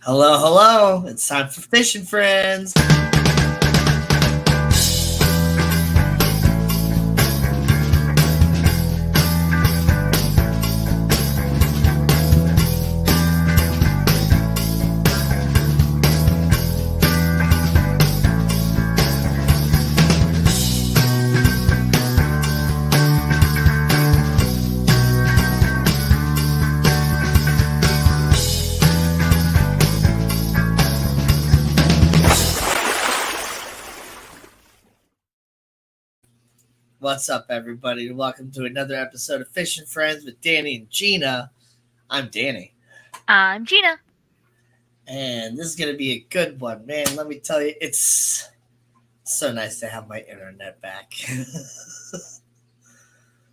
Hello, hello. It's time for Fishing Friends. What's up, everybody? Welcome to another episode of Fishing Friends with Danny and Gina. I'm Danny, I'm Gina. and this is going to be a good one. Man, let me tell you, it's so nice to have my internet back.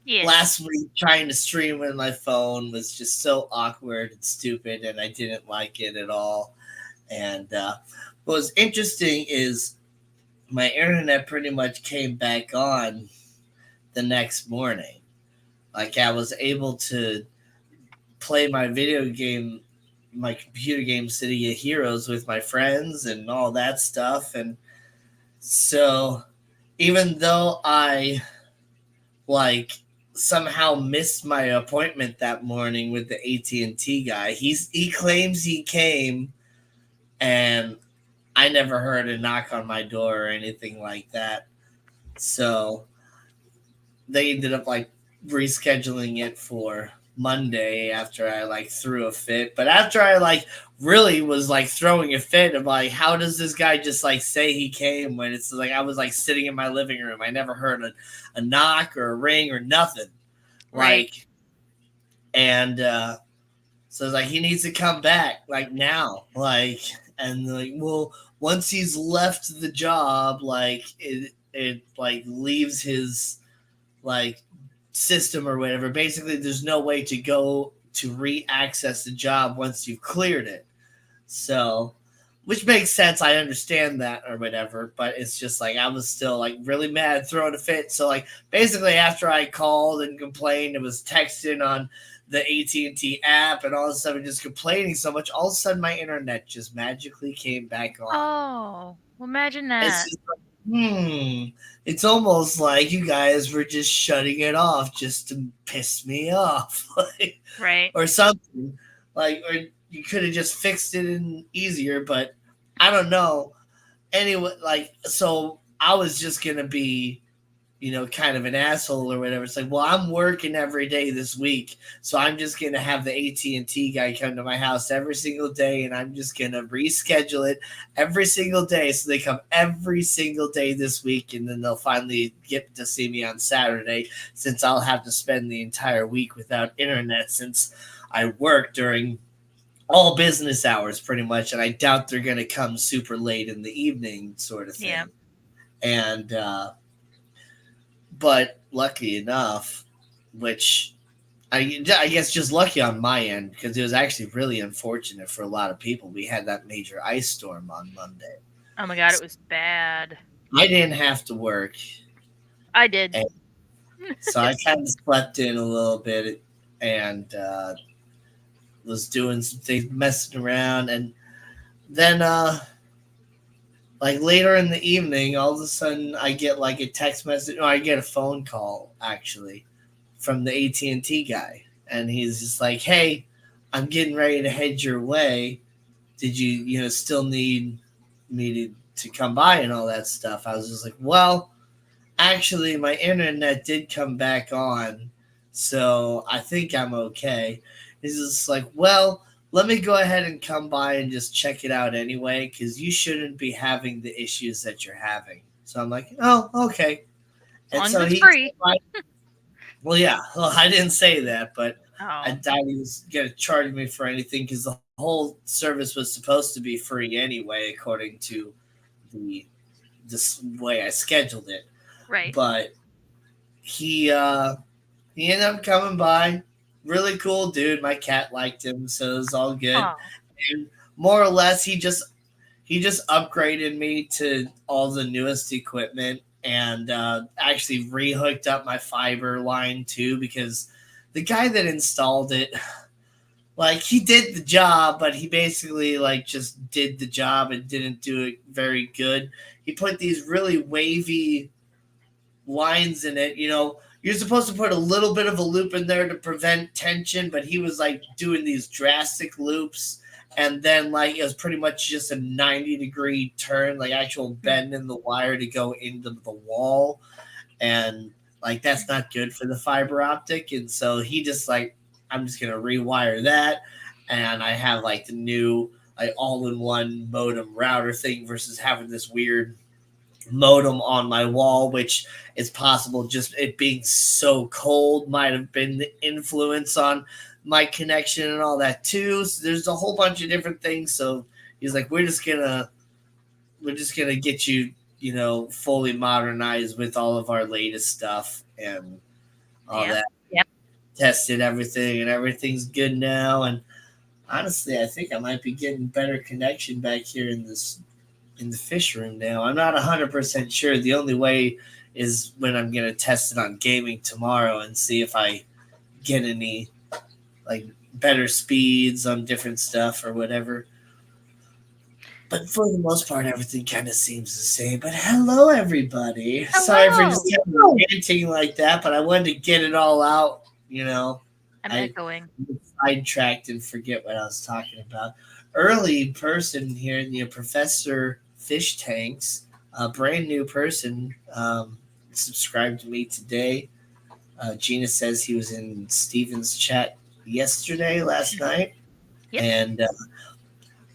Yes. Last week, trying to stream with my phone was just so awkward and stupid, and I didn't like it at all. And what was interesting is my internet pretty much came back on the next morning. Like I was able to play my video game, my computer game City of Heroes with my friends and all that stuff. And so even though I like somehow missed my appointment that morning with the AT&T guy, he claims he came and I never heard a knock on my door or anything like that. So they ended up like rescheduling it for Monday after I like threw a fit. But after I like really was like throwing a fit of like, how does this guy just like say he came when it's like I was like sitting in my living room? I never heard a knock or a ring or nothing. Right. Like, and so it's like he needs to come back like now. Like, and like, well, once he's left the job, like it like leaves his like system or whatever. Basically, there's no way to go to re-access the job once you've cleared it. So, which makes sense. I understand that or whatever, but it's just like I was still like really mad, throwing a fit. So like basically, after I called and complained, it was texting on the AT&T app and all of a sudden just complaining so much. All of a sudden, my internet just magically came back on. Oh, well, imagine It's that. just it's almost like you guys were just shutting it off just to piss me off, like, Right. or something. Like, or you could have just fixed it in easier, but I don't know. Anyway, like, so I was just gonna be kind of an asshole or whatever. It's like, well, I'm working every day this week, so I'm just gonna have the AT&T guy come to my house every single day, and I'm just gonna reschedule it every single day, so they come every single day this week, and then they'll finally get to see me on Saturday, since I'll have to spend the entire week without internet since I work during all business hours pretty much, and I doubt they're gonna come super late in the evening, sort of Yeah. thing. And but lucky enough, which I guess just lucky on my end because it was actually really unfortunate for a lot of people. We had that major ice storm on Monday. Oh my god, it So was bad. I didn't have to work, I did. and so I kind of slept in a little bit and was doing some things, messing around, and then like later in the evening, all of a sudden I get like a text message, or I get a phone call actually from the AT&T guy, and he's just like, "Hey, I'm getting ready to head your way. Did you still need me to come by and all that stuff?" I was just like, "Well, actually, my internet did come back on, so I think I'm okay." He's just like, "Well, let me go ahead and come by and just check it out anyway, because you shouldn't be having the issues that you're having." So I'm like, "Oh, okay." As And long as so it's he came free. by. Well, yeah, well, I didn't say that, but I Oh, doubt he was going to charge me for anything because the whole service was supposed to be free anyway, according to the this way I scheduled it. right. But he uh, he ended up coming by. Really cool dude. My cat liked him, so it was all good. Oh, And more or less, he just upgraded me to all the newest equipment and actually rehooked up my fiber line too because the guy that installed it like he did the job, but he basically like just did the job and didn't do it very good. He put these really wavy lines in it. You're supposed to put a little bit of a loop in there to prevent tension, but he was like doing these drastic loops. And then, like, it was pretty much just a 90-degree turn, like actual Mm. bend in the wire to go into the wall. And, like, that's not good for the fiber optic. And so he just, like, I'm just going to rewire that. And I have, like, the new, like, all in one modem router thing versus having this weird modem on my wall, which is possible just it being so cold might have been the influence on my connection and all that too. So there's a whole bunch of different things. So he's like, we're just gonna get you, fully modernized with all of our latest stuff and all Yep. that. Yep. Tested everything and everything's good now. And honestly, I think I might be getting better connection back here in the fish room now. I'm not 100% sure. The only way is when I'm going to test it on gaming tomorrow and see if I get any like better speeds on different stuff or whatever. But for the most part, everything kind of seems the same. But hello, everybody. Sorry for just Hello. kind of ranting like that, but I wanted to get it all out. I'm I echoing. sidetracked and forget what I was talking about. Early person here, Professor Fish Tanks, a brand new person, subscribed to me today. Gina says he was in Steven's chat last night, Yep. and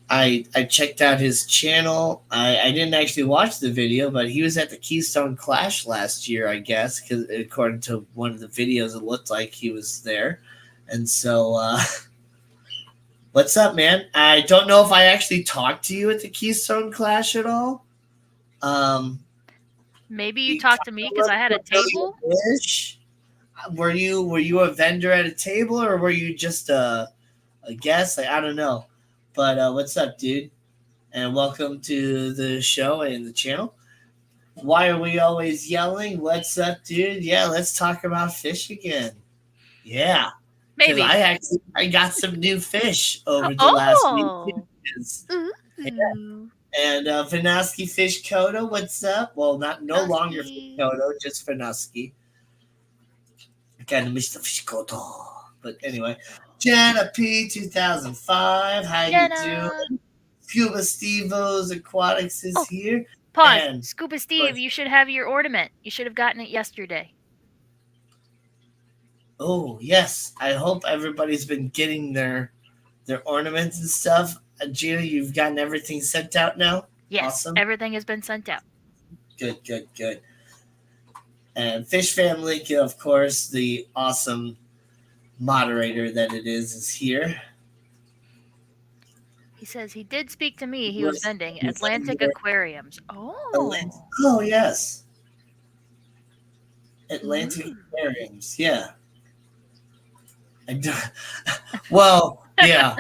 I checked out his channel. I didn't actually watch the video, but he was at the Keystone Clash last year, I guess, because according to one of the videos, it looked like he was there. And so, what's up, man? I don't know if I actually talked to you at the Keystone Clash at all. Um, Maybe you you talked to me because I had a table. ish. Were you a vendor at a table or were you just a guest? Like I don't know. But what's up, dude? And welcome to the show and the channel. Why are we always yelling? What's up, dude? Yeah, let's talk about fish again. Yeah, because Maybe. I got some new fish over the last week. Oh. Yeah. Ooh. And Vinoski Fish Kodo, what's up? Well, not no longer Fish Dusky. Kodo, just Vinoski. Kind of Mr. Fish Kodo. But anyway, Jana P 2005, how you Jenna. doing? Scuba Stevo's Aquatics is Oh, here. pause. And Scuba Steve, you should have your ornament. You should have gotten it yesterday. oh yes, I hope everybody's been getting their ornaments and stuff. Gina, you've gotten everything sent out now. Yes, Awesome. everything has been sent out. Good, good, good. And Fish Family, of course, the awesome moderator that it is here. He says he did speak to me. He was With vending the Atlantic vendor, Aquariums. Oh. Oh yes, Atlantic Ooh. Aquariums. Yeah. Well, yeah.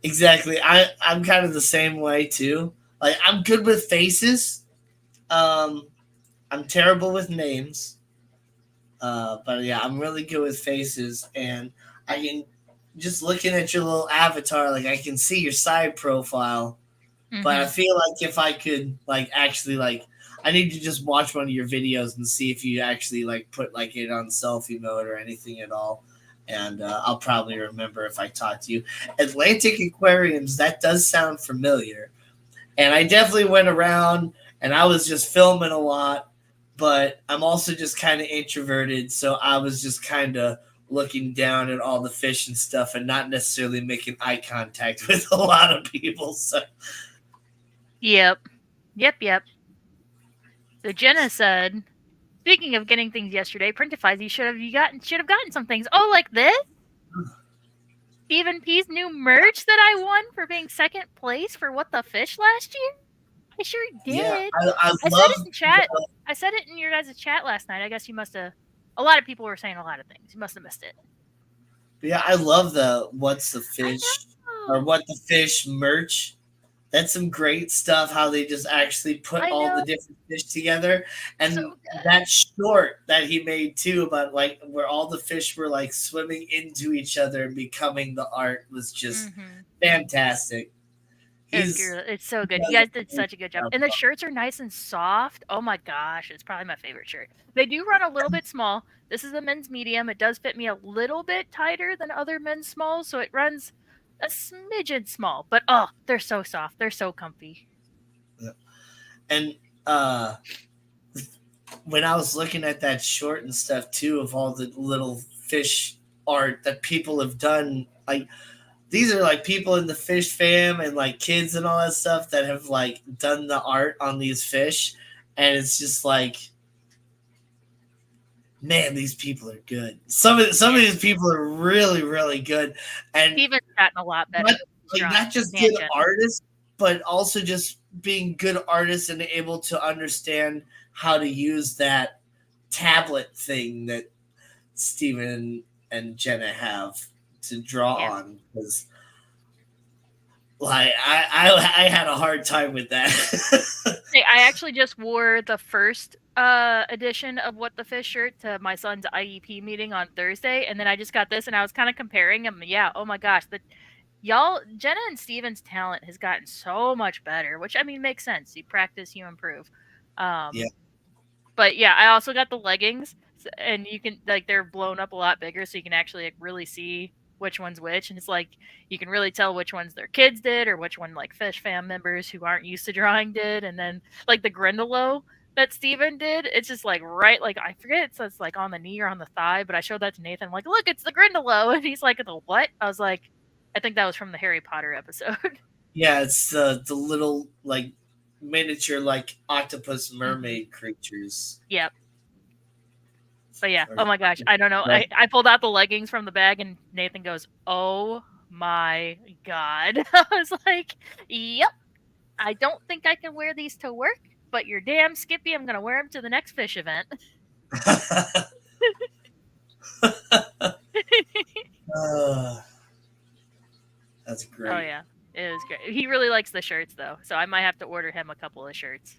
Exactly. I'm kind of the same way too. Like I'm good with faces. Um, I'm terrible with names. But yeah, I'm really good with faces, and I can just looking at your little avatar, like I can see your side profile. But I Mm-hmm. feel like if I could like actually like I need to just watch one of your videos and see if you actually like put like it on selfie mode or anything at all. And I'll probably remember if I talk to you. Atlantic Aquariums, that does sound familiar. And I definitely went around and I was just filming a lot, but I'm also just kind of introverted. So I was just kind of looking down at all the fish and stuff and not necessarily making eye contact with a lot of people. So Yep. Yep, yep. So Jenna said, speaking of getting things yesterday, Printifies, you should have gotten some things. Oh, like this? Stephen P's new merch that I won for being second place for What the Fish last year? I sure yeah, did. I I said it love in chat. I said it in your guys' chat last night. I guess you must have. A lot of people were saying a lot of things. You must have missed it. yeah, I love the what's the I fish or know. what the fish merch. That's some great stuff. How they just actually put I all know, the different fish together, so and good. that short that he made too about like where all the fish were like swimming into each other and becoming the art was just Mhm. fantastic. He's It's so he good. You does guys did amazing such a good job. stuff. And the shirts are nice and soft. Oh my gosh, it's probably my favorite shirt. They do run a little bit small. This is a men's medium. It does fit me a little bit tighter than other men's smalls, so it runs a smidgen small. But oh, they're so soft. They're so comfy. And uh when I was looking at that short and stuff too of all the little fish art that people have done, like these are like people in the fish fam and like kids and all that stuff that have like done the art on these fish, and it's just like, man, these people are good. Some of Yeah. these people are really really good, and Steven's gotten a lot better not with his like drawing not just good tangent. artists, but also just being good artists and able to understand how to use that tablet thing that Steven and Jenna have to draw Yeah. on, because like I had a hard time with that. Hey, I actually just wore the first edition of What the Fish shirt to my son's IEP meeting on Thursday, and then I just got this and I was kind of comparing them. Yeah, oh my gosh, the y'all Jenna and Steven's talent has gotten so much better, which I mean makes sense. You practice, you improve. Yeah. Um but yeah, I also got the leggings, and you can like they're blown up a lot bigger, so you can actually like, really see which one's which, and it's like you can really tell which ones their kids did or which one like Fish fam members who aren't used to drawing did, and then like the Grindelow that Steven did, it's just like right like I forget it says like on the knee or on the thigh, but I showed that to Nathan. I'm like, look, it's the Grindelow, and he's like, the what? I was like, I think that was from the Harry Potter episode. Yeah, it's the little like miniature like octopus hmm mermaid creatures. Yep. But yeah, Or, oh my gosh, I don't know. right. I pulled out the leggings from the bag and Nathan goes, "Oh my god." I was like, "Yep, I don't think I can wear these to work, but you're damn skippy. I'm going to wear them to the next fish event." uh, that's Oh great. yeah. It was great. He really likes the shirts though, so I might have to order him a couple of shirts.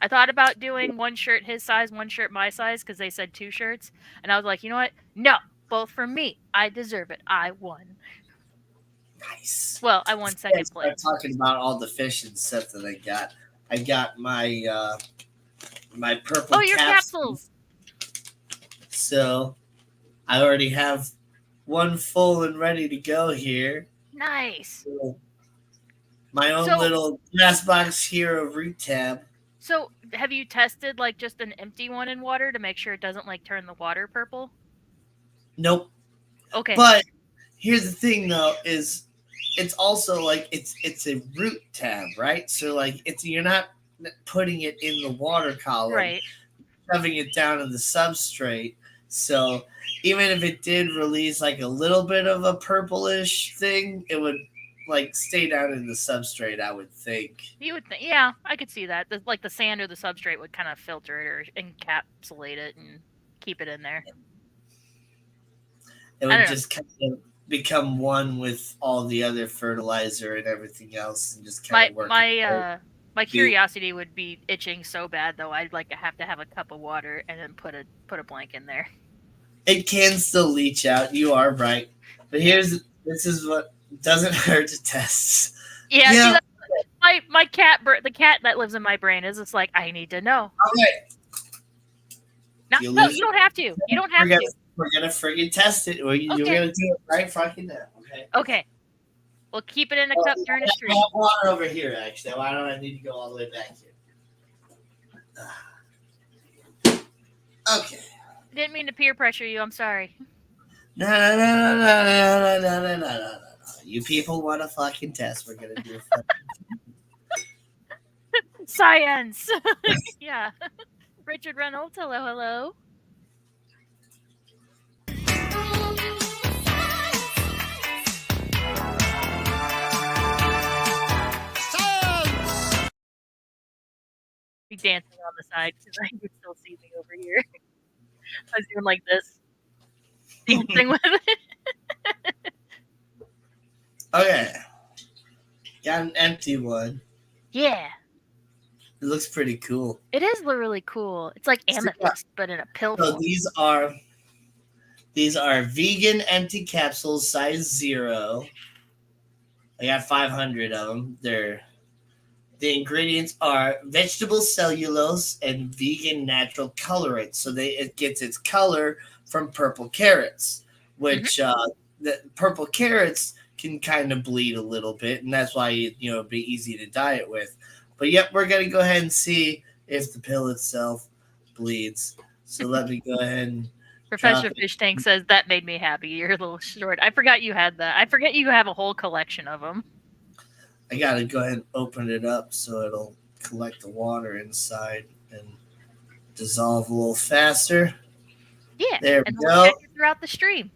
I thought about doing one shirt his size, one shirt my size because they said two shirts, and I was like, "You know what? No, both for me. I deserve it. I won." Nice. Well, I won Yeah, second start place. talking about all the fish and stuff that I got. I got my Oh, purple your caps, capsules. so I already have one full and ready to go here. Nice. So my own So little glass box hero root tab. so have you tested like just an empty one in water to make sure it doesn't like turn the water purple? Nope. Okay. But here's the thing though, is it's also like it's a root tab, right? So like it's you're not putting it in the water column, Right. shoving it down in the substrate. So even if it did release like a little bit of a purplish thing, it would like stay down in the substrate, I would think. You would think, yeah, I could see that. Like the sand or the substrate would kind of filter it or encapsulate it and keep it in there. It I would don't know. just kind of become one with all the other fertilizer and everything else and just kind My of work my it. uh my curiosity would be itching so bad though. I'd like to have a cup of water and then put a blank in there. It can still leach out. You are right. But Yeah. this is what doesn't hurt to test. Yeah, see Yeah. that my cat the cat that lives in my brain is just like I need to know. Okay. No, If you no, lose you it, don't have to. You don't we're have gonna to. we're gonna friggin' test it. You're Okay. gonna do it right fucking now. Okay. Okay. We'll keep it in a Well, cup during a I stream. have water over here actually. Why don't I need to go all the way back here? Okay. Didn't mean to peer pressure you. I'm sorry. No, no, no, no, no, no, no, no, no, no, no. You people want a fucking test? We're gonna do a Science. Yeah. Richard Reynolds. Hello, hello. Be dancing on the side because I can still see me over here. I was doing like this, dancing with it. okay. Got an empty one. Yeah, It looks pretty cool. it is really cool. It's like So, yeah, amethyst, but in a pill so form. these are vegan empty capsules, size 0. I got 500 of them. The ingredients are vegetable cellulose and vegan natural colorant. So it gets its color from purple carrots, Hmm. which the purple carrots can kind of bleed a little bit, and that's why it'd be easy to diet with. But yep, we're gonna go ahead and see if the pill itself bleeds. So let me go ahead and drop Professor it. Fish Tank says that made me happy. You're a little short. I forgot you had that. I forget you have a whole collection of them. I gotta go ahead and open it up so it'll collect the water inside and dissolve a little faster. Yeah, There and we we'll check go. it throughout the stream.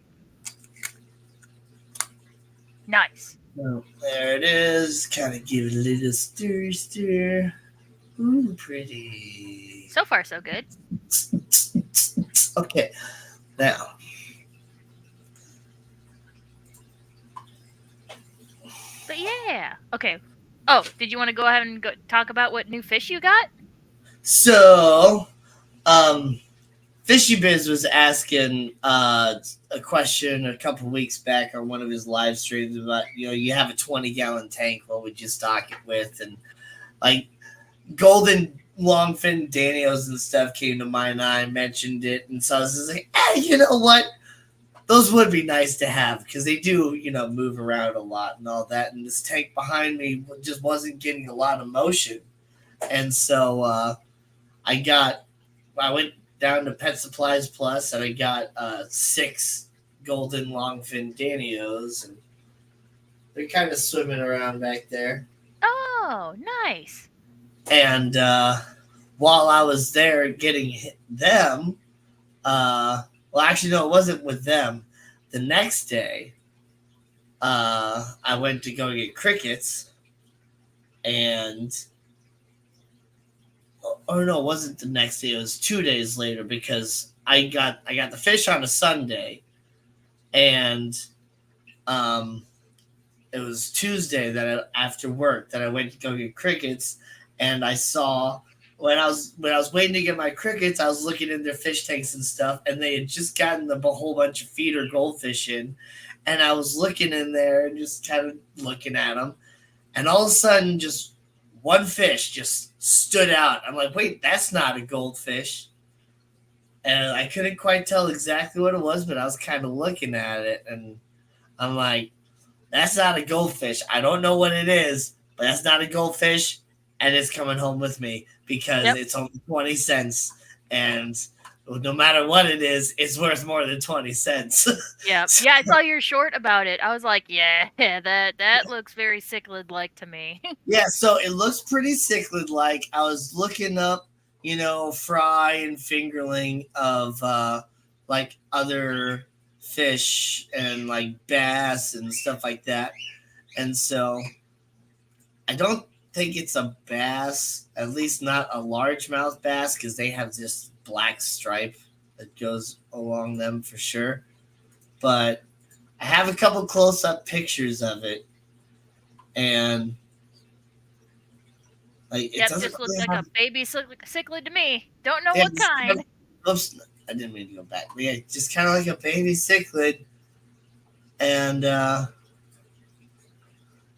Nice. Oh, there it is. Kind of give it a little stir, stir. Ooh, pretty. So far, so good. Okay, now But yeah. Okay. Oh, did you want to go ahead and talk about what new fish you got? so um, Fishy Biz was asking a question a couple weeks back on one of his live streams about you have a 20-gallon tank. What would you stock it with? And like golden longfin Danios and stuff came to mind. I mentioned it, and so I was just like, you know what? Those would be nice to have because they do, move around a lot and all that. And this tank behind me just wasn't getting a lot of motion, and so I got, I went down to Pet Supplies Plus and I got 6 golden longfin Danios, and they're kind of swimming around back there. Oh, nice. And while I was there getting them, well, actually, no, it wasn't with them. The next day, I went to go get crickets, and or no, it wasn't the next day. It was 2 days later because I got the fish on a Sunday, and um, it was Tuesday after work that I went to go get crickets, and I saw when I was waiting to get my crickets, I was looking in their fish tanks and stuff, and they had just gotten a whole bunch of feeder goldfish in, and I was looking in there and just kind of looking at them, and all of a sudden, just one fish just stood out. I'm like, wait, that's not a goldfish, and I couldn't quite tell exactly what it was, but I was kind of looking at it, and I'm like, that's not a goldfish. I don't know what it is, but that's not a goldfish, and it's coming home with me because Yep. it's only 20 cents. And no matter what it is, it's worth more than 20 cents. Yep. So, Yeah, I saw your short about it. I was like, yeah, that looks very cichlid like to me. yeah, so it looks pretty cichlid like. I was looking up, fry and fingerling of like other fish and like bass and stuff like that. And so I don't think it's a bass, at least not a largemouth bass, because they have this black stripe that goes along them for sure. But I have a couple close up pictures of it, and like it Yep, doesn't just looks really like have. a baby cichlid to me. Don't know Yeah, what kind. oops, I didn't mean to go back. But yeah, just kind of like a baby cichlid, and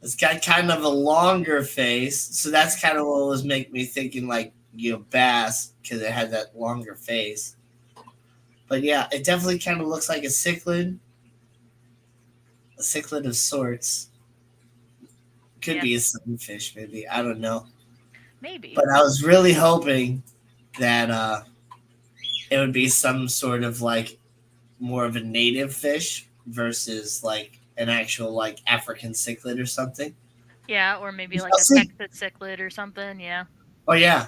it's got kind of a longer face, so that's kind of what was making me thinking like bass because it had that longer face. But yeah, it definitely kind of looks like a cichlid of sorts. Could Yeah, be a sunfish, maybe, I don't know. maybe. But I was really hoping that it would be some sort of like more of a native fish versus like an actual like African cichlid or something. Yeah, or maybe We like shall a see. Texas cichlid or something. Yeah. Oh yeah,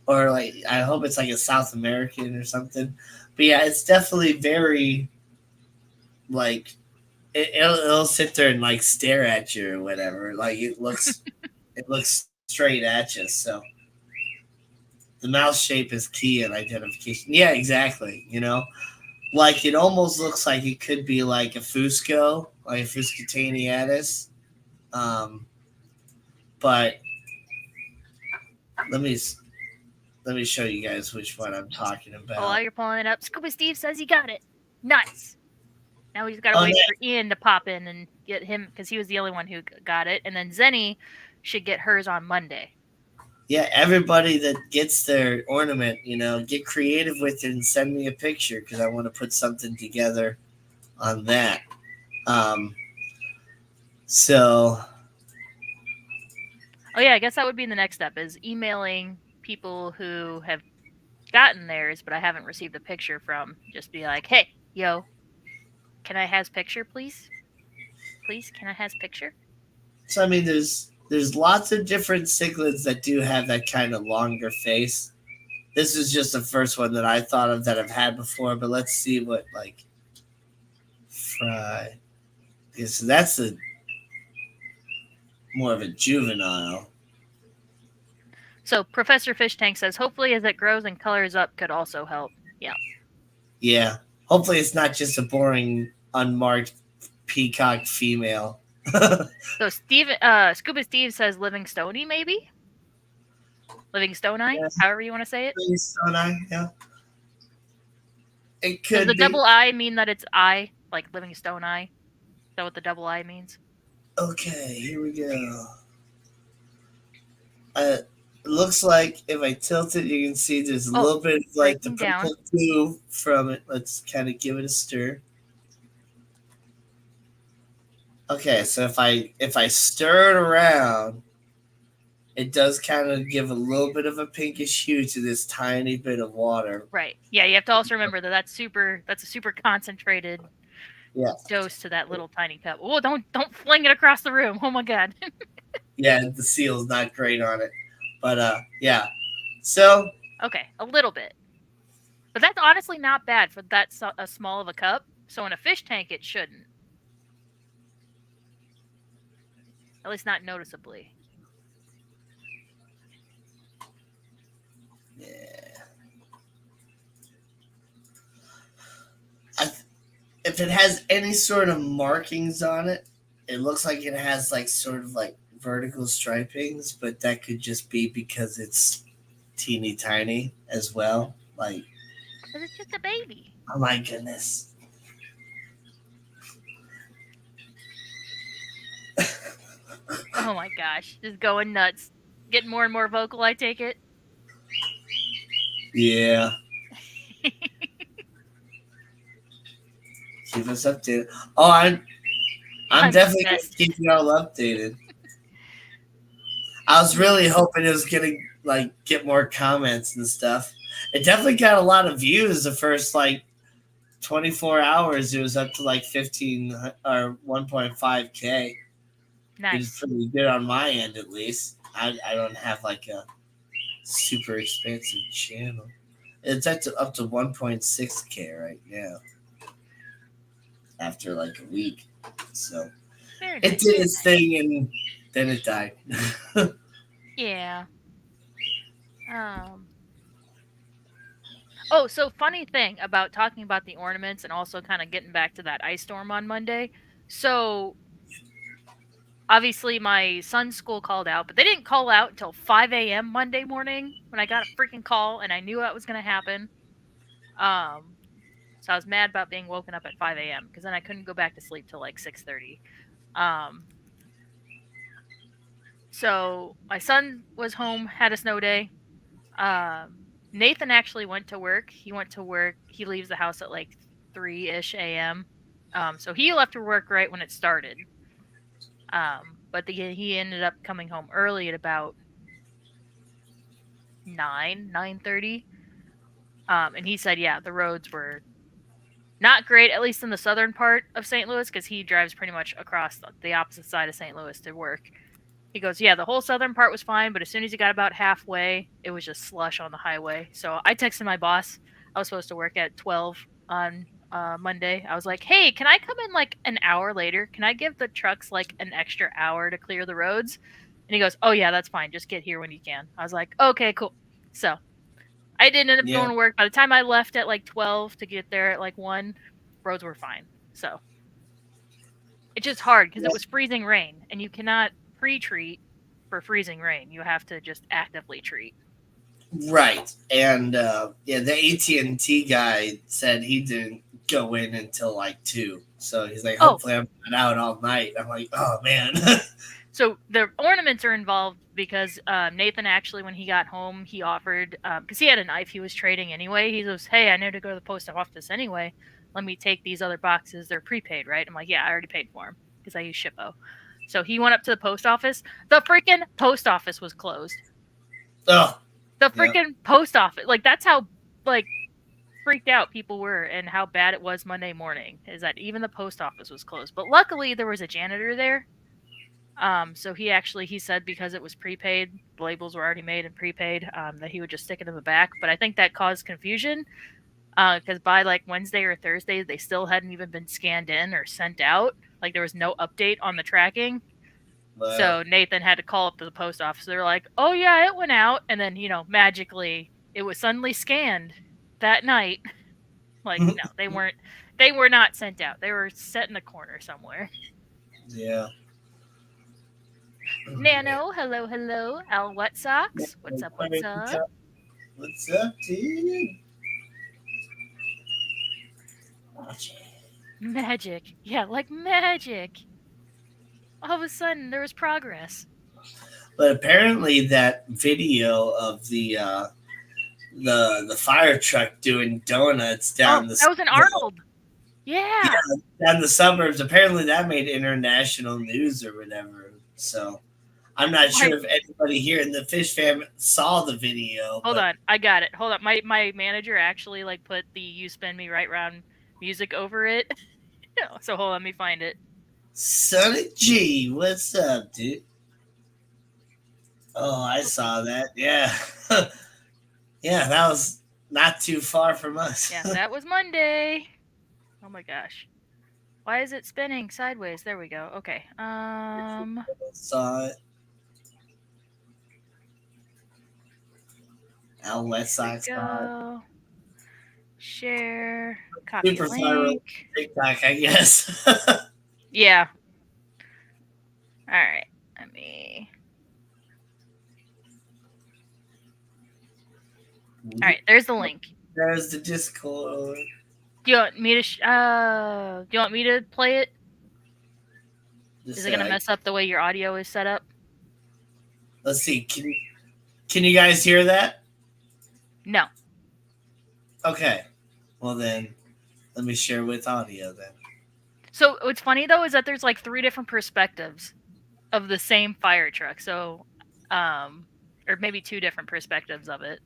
or like I hope it's like a South American or something. But yeah, it's definitely very like it'll sit there and like stare at you or whatever. Like it looks straight at you. So the mouth shape is key in identification. Yeah, exactly. Like it almost looks like it could be like a Fusco, like a Fuscotaniatus. Um, but let me let me show you guys which one I'm talking Oh, while about. you're pulling it up, Scuba Steve says he got it. Nice. Now we just gotta Oh, wait for Ian to pop in and get him because he was the only one who got it, and then Zenny should get hers on Monday. yeah, everybody that gets their ornament, get creative with it and send me a picture because I want to put something together on that. Um, so Oh yeah, I guess that would be the next step is emailing people who have gotten theirs, but I haven't received a picture from. Just be like, hey, yo, can I has picture, please? Please, can I has picture? I mean, there's lots of different cichlids that do have that kind of longer face. This is just the first one that I thought of that I've had before, but let's see what like fry. Okay, so that's a more of a juvenile. So Professor Fish Tank says, hopefully as it grows and colors up could also help. Yeah. Yeah. Hopefully it's not just a boring unmarked peacock female. So Scuba Steve says Living Stony, maybe? Living Stone Eye, Yes, however you want to say it. yeah. It Does the could be. double I mean that it's I, like Living Stone Eye? Is that what the double I means? Okay, here we go. It looks like if I tilt it, you can see there's a Oh, little bit of like the breaking down. purple goo from it. Let's kind of give it a stir. Okay, so if I stir it around, it does kind of give a little bit of a pinkish hue to this tiny bit of water. Right. Yeah, you have to also remember that that's a super concentrated Yeah, dose to that little tiny cup. Oh, don't fling it across the room. Oh my god. yeah, the seal's not great on it, but yeah. So Okay, a little bit. But that's honestly not bad for that a small of a cup. So in a fish tank it shouldn't. At least not noticeably. yeah, I, if it has any sort of markings on it, it looks like it has like sort of like vertical stripings, but that could just be because it's teeny tiny as well. Like, Cuz it's just a baby. oh my goodness. Oh my gosh, just going nuts. Getting more and more vocal, I take it. Yeah, keep us updated. Oh, I'm I'm definitely gonna obsessed. keep y'all updated. I was really hoping it was gonna like get more comments and stuff. It definitely got a lot of views the first like 24 hours. It was up to like 15 or 1.5K. It was Nice. pretty good on my end at least. I don't have like a super expensive channel. It's up to 1.6K right now after like a week. So Very it nice. did Very its nice. thing and then it died. Yeah. Um Oh, so funny thing about talking about the ornaments and also kind of getting back to that ice storm on Monday. So obviously my son's school called out, but they didn't call out until 5 a.m. Monday morning when I got a freaking call and I knew that was going to happen. Um, so I was mad about being woken up at 5 a.m. because then I couldn't go back to sleep till like 6:30. Um, so my son was home, had a snow day. Nathan actually went to work. He went to work. He leaves the house at like 3 ish a.m. So he left for work right when it started. But he ended up coming home early at about 9:30. And he said, yeah, the roads were not great, at least in the southern part of St. Louis, because he drives pretty much across the opposite side of St. Louis to work. He goes, yeah, the whole southern part was fine, but as soon as he got about halfway, it was just slush on the highway. So I texted my boss. I was supposed to work at 12 on Monday. I was like, hey, can I come in like an hour later? Can I give the trucks like an extra hour to clear the roads? And he goes, oh, yeah, that's fine. Just get here when you can. I was like, okay, cool. So I didn't end up Yeah, going to work. By the time I left at like 12 to get there at like 1, roads were fine. So it's just hard because yeah, it was freezing rain and you cannot pre treat for freezing rain. You have to just actively treat. Right. And yeah, the AT&T guy said he didn't go in until like 2. So he's like, Oh, hopefully I'm not out all night. I'm like, oh man. so the ornaments are involved because Nathan actually, when he got home, he offered because he had a knife he was trading anyway. He goes, "Hey, I need to go to the post office anyway. Let me take these other boxes. They're prepaid, right?" I'm like, "Yeah, I already paid for them because I use Shippo." So he went up to the post office. The freaking post office was closed. Oh, The yeah. freaking post office, like that's how like freaked out people were and how bad it was Monday morning. Is that even the post office was closed? But luckily there was a janitor there. So he said because it was prepaid, the labels were already made and prepaid, that he would just stick it in the back. But I think that caused confusion because by like Wednesday or Thursday, they still hadn't even been scanned in or sent out. Like there was no update on the tracking. Well, So Nathan had to call up to the post office. They're like, "Oh yeah, it went out," and then magically it was suddenly scanned that night. Like no, they weren't. They were not sent out. They were set in a corner somewhere. yeah. Nano, hello, hello. Al Wet Socks, what's up? What's up? What's up, dude? Magic, yeah, like magic. All of a sudden, there was progress. But apparently, that video of the fire truck doing donuts Oh, down the that was an Arnold. Yeah. down the suburbs. Apparently, that made international news or whatever. So I'm not I sure if anybody here in the Fish fam saw the video, hold but on, I got it. Hold on, my manager actually like put the "You Spin Me Right Round" music over it. So hold on, let me find it. Sonic G, what's up, dude? Oh, I saw that. Yeah, yeah, that was not too far from us. Yeah, that was Monday. Oh my gosh. Why is it spinning sideways? There we go. Okay. Saw it. Al West There we Sox saw it. go. Share. Copy Super viral link. TikTok, I guess. Yeah. All right. Let me. All right. There's the link. There's the Discord. Do you want me to? Do you want me to play it? Just Is it gonna mess up the way your audio is set up? let's see. Can you guys hear that? No. Okay. Well then, let me share with audio then. So what's funny though is that there's like 3 different perspectives of the same fire truck. So, or maybe 2 different perspectives of it.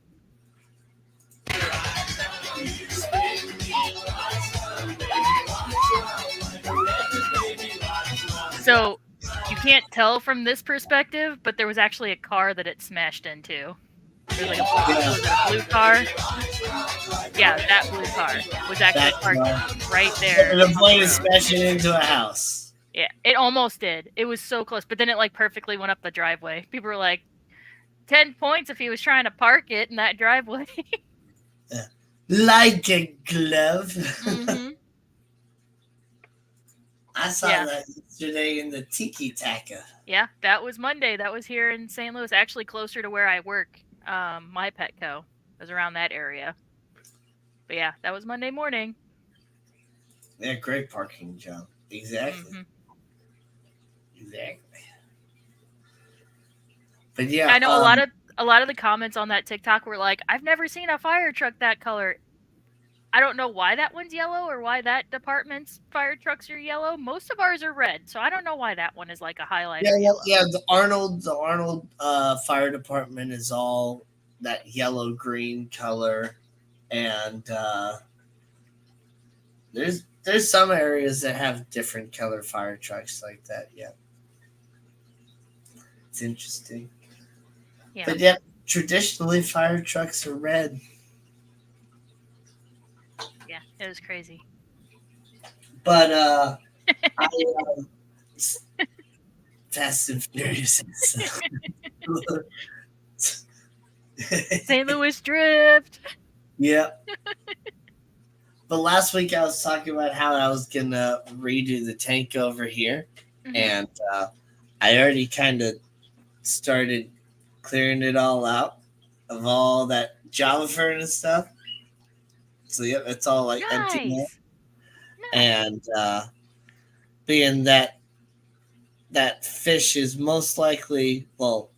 So you can't tell from this perspective, but there was actually a car that it smashed into. There's like a blue car. Yeah, that blue car was actually parked right there. And the plane is smashing into a house. Yeah, it almost did. It was so close, but then it like perfectly went up the driveway. People were like, 10 points if he was trying to park it in that driveway. Like a glove. Mm-hmm. I saw that yesterday in the Tiki Taka. Yeah, that was Monday. That was here in St. Louis, actually closer to where I work. My Petco was around that area. But yeah, that was Monday morning. Yeah, great parking job. Exactly. Mm-hmm. Exactly. But yeah, I know a lot of the comments on that TikTok were like, "I've never seen a fire truck that color." I don't know why that one's yellow or why that department's fire trucks are yellow. Most of ours are red, so I don't know why that one is like a highlighter. Yeah. The Arnold fire department is all that yellow green color, and there's some areas that have different color fire trucks like that. Yeah, it's interesting. Yeah. But yeah, traditionally fire trucks are red. Yeah, it was crazy. But Fast and Furious. St. Louis Drift. Yeah. But last week I was talking about how I was gonna redo the tank over here, and I already kind of started clearing it all out of all that Java fern and stuff. So yep, it's all like empty now. Nice. Nice. And being that that fish is most likely, well,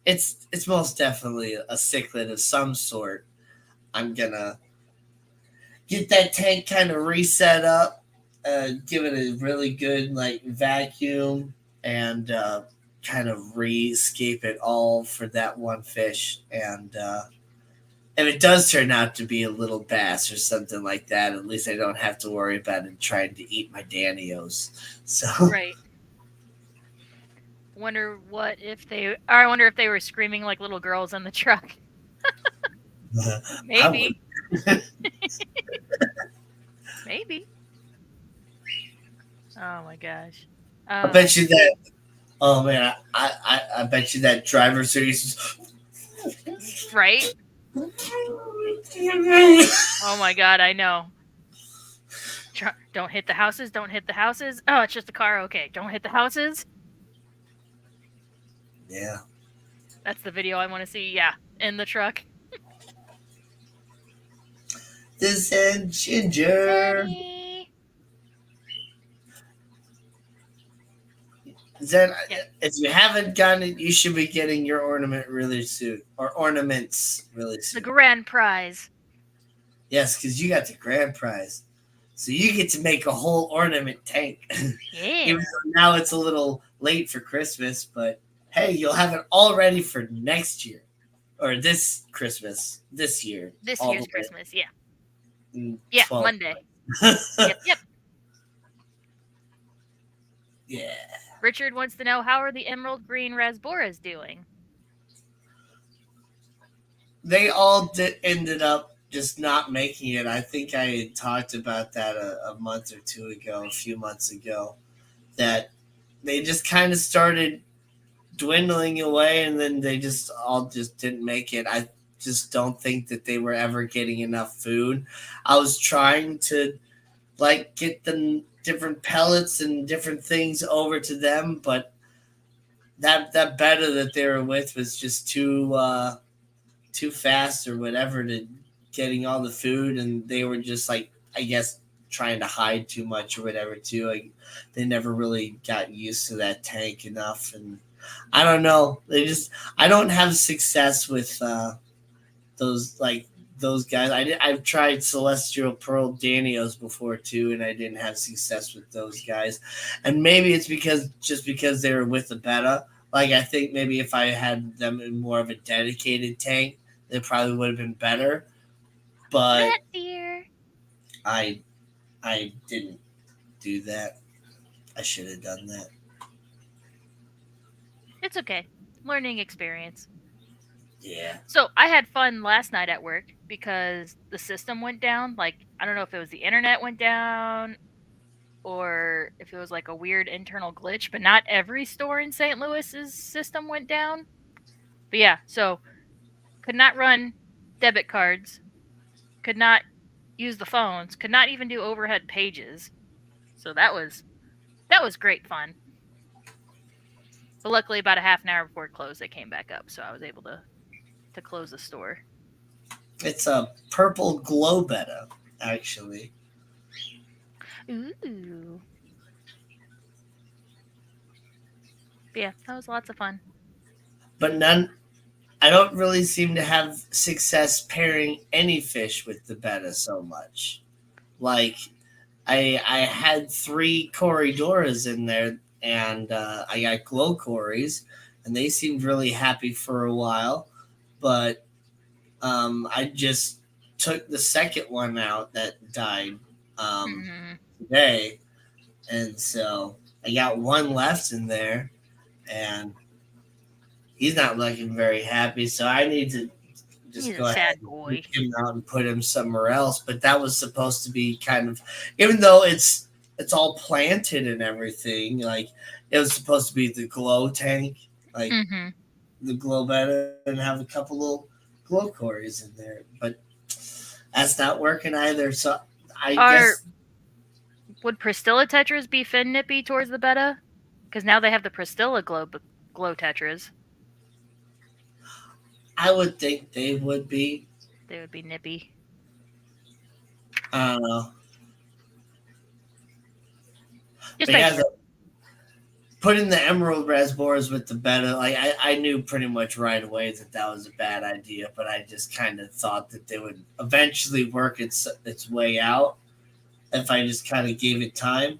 it's most definitely a cichlid of some sort. I'm gonna get that tank kind of reset up, give it a really good like vacuum, and kind of rescape it all for that one fish. And if it does turn out to be a little bass or something like that, at least I don't have to worry about it trying to eat my Danios. So Right. Wonder what if they. Or I wonder if they were screaming like little girls in the truck. I would. Maybe. Maybe. Oh my gosh. I bet you that. Oh man, I bet you that driver series. Right? Oh my god, I know. Don't hit the houses. Don't hit the houses. Oh, it's just a car. Okay, don't hit the houses. Yeah. That's the video I want to see. Yeah, in the truck. This and Ginger. Daddy. Zen, Yeah, if you haven't gotten it, you should be getting your ornament really soon, or ornaments really the soon. grand prize. Yes, because you got the grand prize, so you get to make a whole ornament tank. Yeah. Even though now it's a little late for Christmas, but hey, you'll have it all ready for next year or this Christmas, this year, This all the year's way Christmas. Yeah. in Yeah, 12 Monday. months. Yep, yep. Yeah. Richard wants to know how are the emerald green rasboras doing? They all ended up just not making it. I think I had talked about that a month or two ago, a few months ago, that they just kind of started dwindling away and then they just all just didn't make it. I just don't think that they were ever getting enough food. I was trying to like get the different pellets and different things over to them, but that betta that they were with was just too fast or whatever to getting all the food, and they were just like, I guess, trying to hide too much or whatever too. Like they never really got used to that tank enough, and I don't know. They just I don't have success with those like those guys. I've tried Celestial Pearl Danios before too, and I didn't have success with those guys. And maybe it's because they were with the beta. Like I think maybe if I had them in more of a dedicated tank, they probably would have been better. But Matt dear. I I didn't do that. I should have done that. It's okay. Learning experience. Yeah. So I had fun last night at work because the system went down. Like, I don't know if it was the internet went down or if it was like a weird internal glitch, but not every store in St. Louis's system went down. But yeah, so could not run debit cards, could not use the phones, could not even do overhead pages. So that was great fun. But luckily, about a half an hour before it closed, it came back up, so I was able to close the store. It's a purple glow betta, actually. Ooh. But yeah, that was lots of fun. But none I don't really seem to have success pairing any fish with the betta so much. Like I had three Corridoras in there, and I got glow Corys, and they seemed really happy for a while. But I just took the second one out that died Hmm. today, and so I got one left in there, and he's not looking very happy. So I need to just He's go a ahead sad and boy. take him out and put him somewhere else. But that was supposed to be kind of, even though it's all planted and everything, like it was supposed to be the glow tank, like Hmm. the glow better, and have a couple little glow cories in there. But that's not working either. So I Are guess would Pristilla tetras be fin nippy towards the betta? Because now they have the Pristilla glow tetras. I would think they would be. They would be nippy. I don't know. Just But yeah, idea. putting the emerald raspberries with the beta, like I knew pretty much right away that that was a bad idea, but I just kind of thought that they would eventually work its way out if I just kind of gave it time.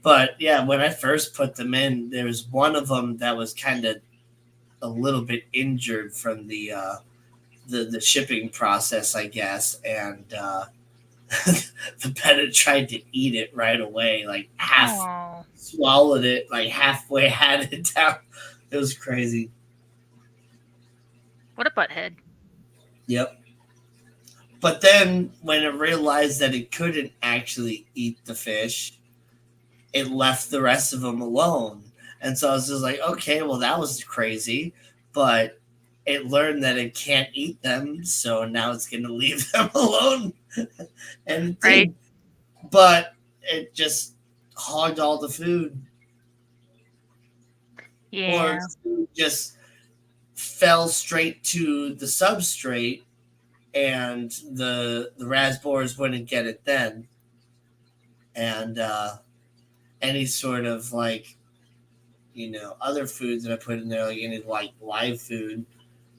But yeah, when I first put them in, there was one of them that was kind of a little bit injured from the shipping process, I guess, and the beta tried to eat it right away, like half Oh, swallowed it, like halfway had it down. It was crazy. what a butthead. Yep. But then when it realized that it couldn't actually eat the fish, it left the rest of them alone. And so I was just like, okay, well, that was crazy. But it learned that it can't eat them. So now it's going to leave them alone. And it Right? did. But it just hogged all the food. Or Yeah. the food just fell straight to the substrate and the raspberries wouldn't get it then. And any sort of like other foods that I put in there, like any like live food,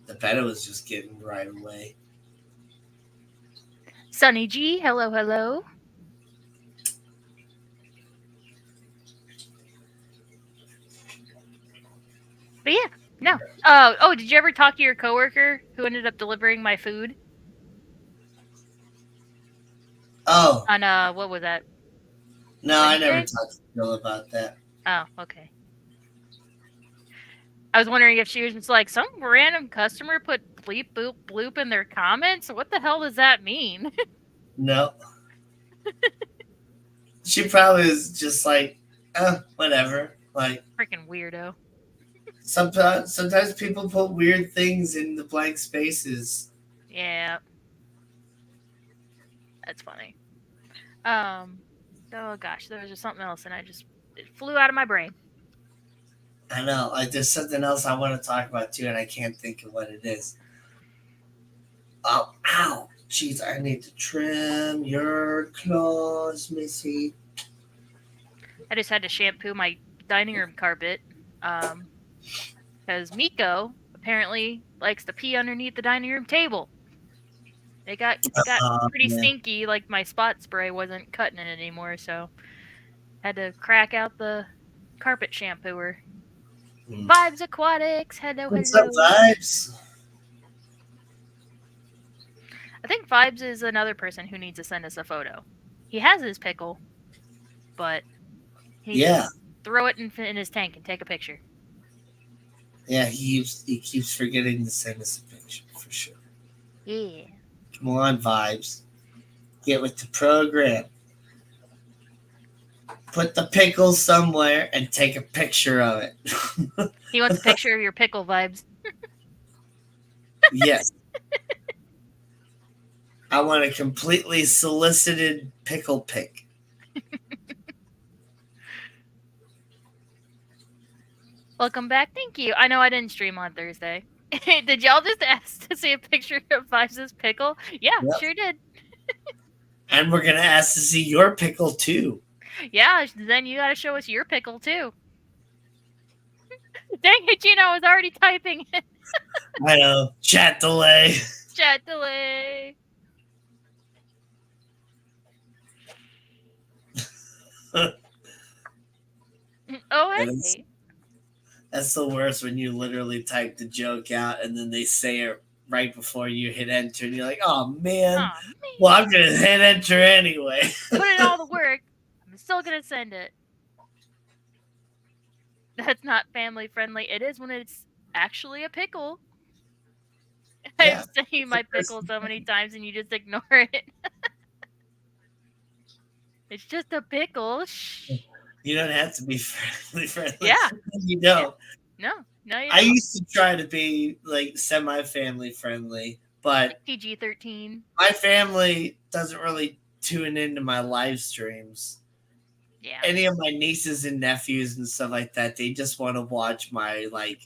the betta was just getting right away. Sunny G, hello, hello. But yeah, no. Oh, did you ever talk to your coworker who ended up delivering my food Oh on what was that, no, I never Wednesday? talked to Bill about that. Oh, okay. I was wondering if she was just like some random customer put bleep boop bloop in their comments. What the hell does that mean? No, she probably was just like, whatever. Like Freaking weirdo. sometimes people put weird things in the blank spaces. Yeah, that's funny. Um, oh gosh, there was just something else, and it flew out of my brain. I know. Like there's something else I want to talk about too, and I can't think of what it is. Oh, ow. Jeez, I need to trim your claws, Missy. I just had to shampoo my dining room carpet. Because Miko apparently likes to pee underneath the dining room table. It got pretty Yeah. stinky. Like my spot spray wasn't cutting it anymore, so had to crack out the carpet shampooer. Mm. Vibes Aquatics, hello, What's up, hello. vibes? I think Vibes is another person who needs to send us a photo. He has his pickle, but he needs to Yeah, throw it in his tank and take a picture. yeah. He keeps forgetting to send us a picture for sure. Yeah. Come on, vibes. Get with the program. Put the pickle somewhere and take a picture of it. He wants a picture of your pickle, Vibes. Yes, I want a completely solicited pickle pic. Welcome back. Thank you. I know I didn't stream on Thursday. Did y'all just ask to see a picture of Vibes' pickle? Yeah, Yep. sure did. And we're gonna ask to see your pickle too. Yeah, then you gotta show us your pickle too. Dang it, Gina, I was already typing it. I know. Chat delay. Chat delay. Oh, That's, hey. that's the worst when you literally type the joke out and then they say it right before you hit enter and you're like, oh man. Aw, Well, man. I'm gonna hit enter anyway. Put in all the work. I'm still gonna send it. That's not family friendly. It is when it's actually a pickle. Yeah. I've sent you It's the my pickle first so many times and you just ignore it. It's just a pickle. Shh. You don't have to be family friendly. Yeah. You Yeah. don't. No, no, you I don't. used to try to be like semi family friendly, but PG-13. my family doesn't really tune into my live streams. Yeah. Any of my nieces and nephews and stuff like that, they just want to watch my like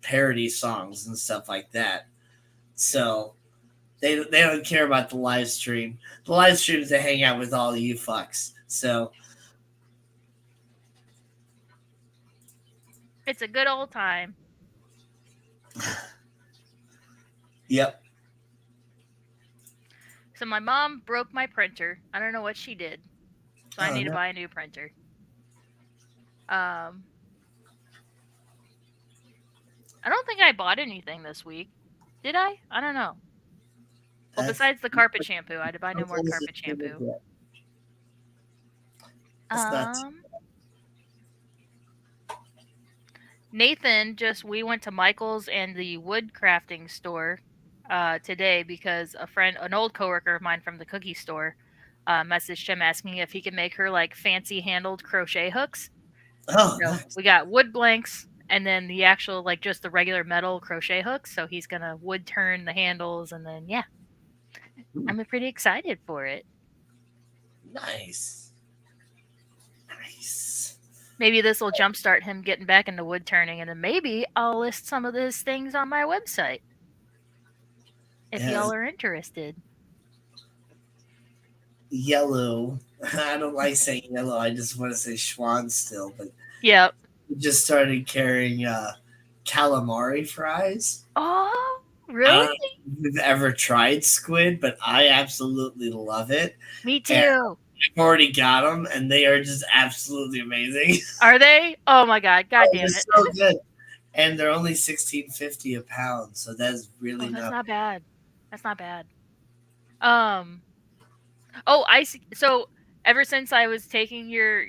parody songs and stuff like that. So they don't care about the live stream. The live stream is to hang out with all you fucks. So It's a good old time. yep. So my mom broke my printer. I don't know what she did. So I Oh need to no. buy a new printer. Um I don't think I bought anything this week. Did I? I don't know. Well, That's besides the carpet shampoo, I had to buy no more almost carpet shampoo. That's not. Um Nathan we went to Michael's and the wood crafting store today because an old coworker of mine from the cookie store, messaged him asking if he could make her like fancy handled crochet hooks. Oh, So nice. we got wood blanks and then the actual like just the regular metal crochet hooks. So he's gonna wood turn the handles and then yeah, I'm pretty excited for it. Nice. Nice. Maybe this will jumpstart him getting back into wood turning, and then maybe I'll list some of these things on my website if Yes. y'all are interested. Yellow. I don't like saying yellow. I just want to say Schwan still, but Yep. we just started carrying calamari fries. Oh, I don't really? know if you've ever tried squid, but I absolutely love it. Me And too. I've already got them, and they are just absolutely amazing. Are they? Oh my god. God Oh, they're damn it. so good, and they're only $16.50 a pound, so that's Oh, really that's not. not bad. That's not bad. Um. Oh, I see. So ever since I was taking your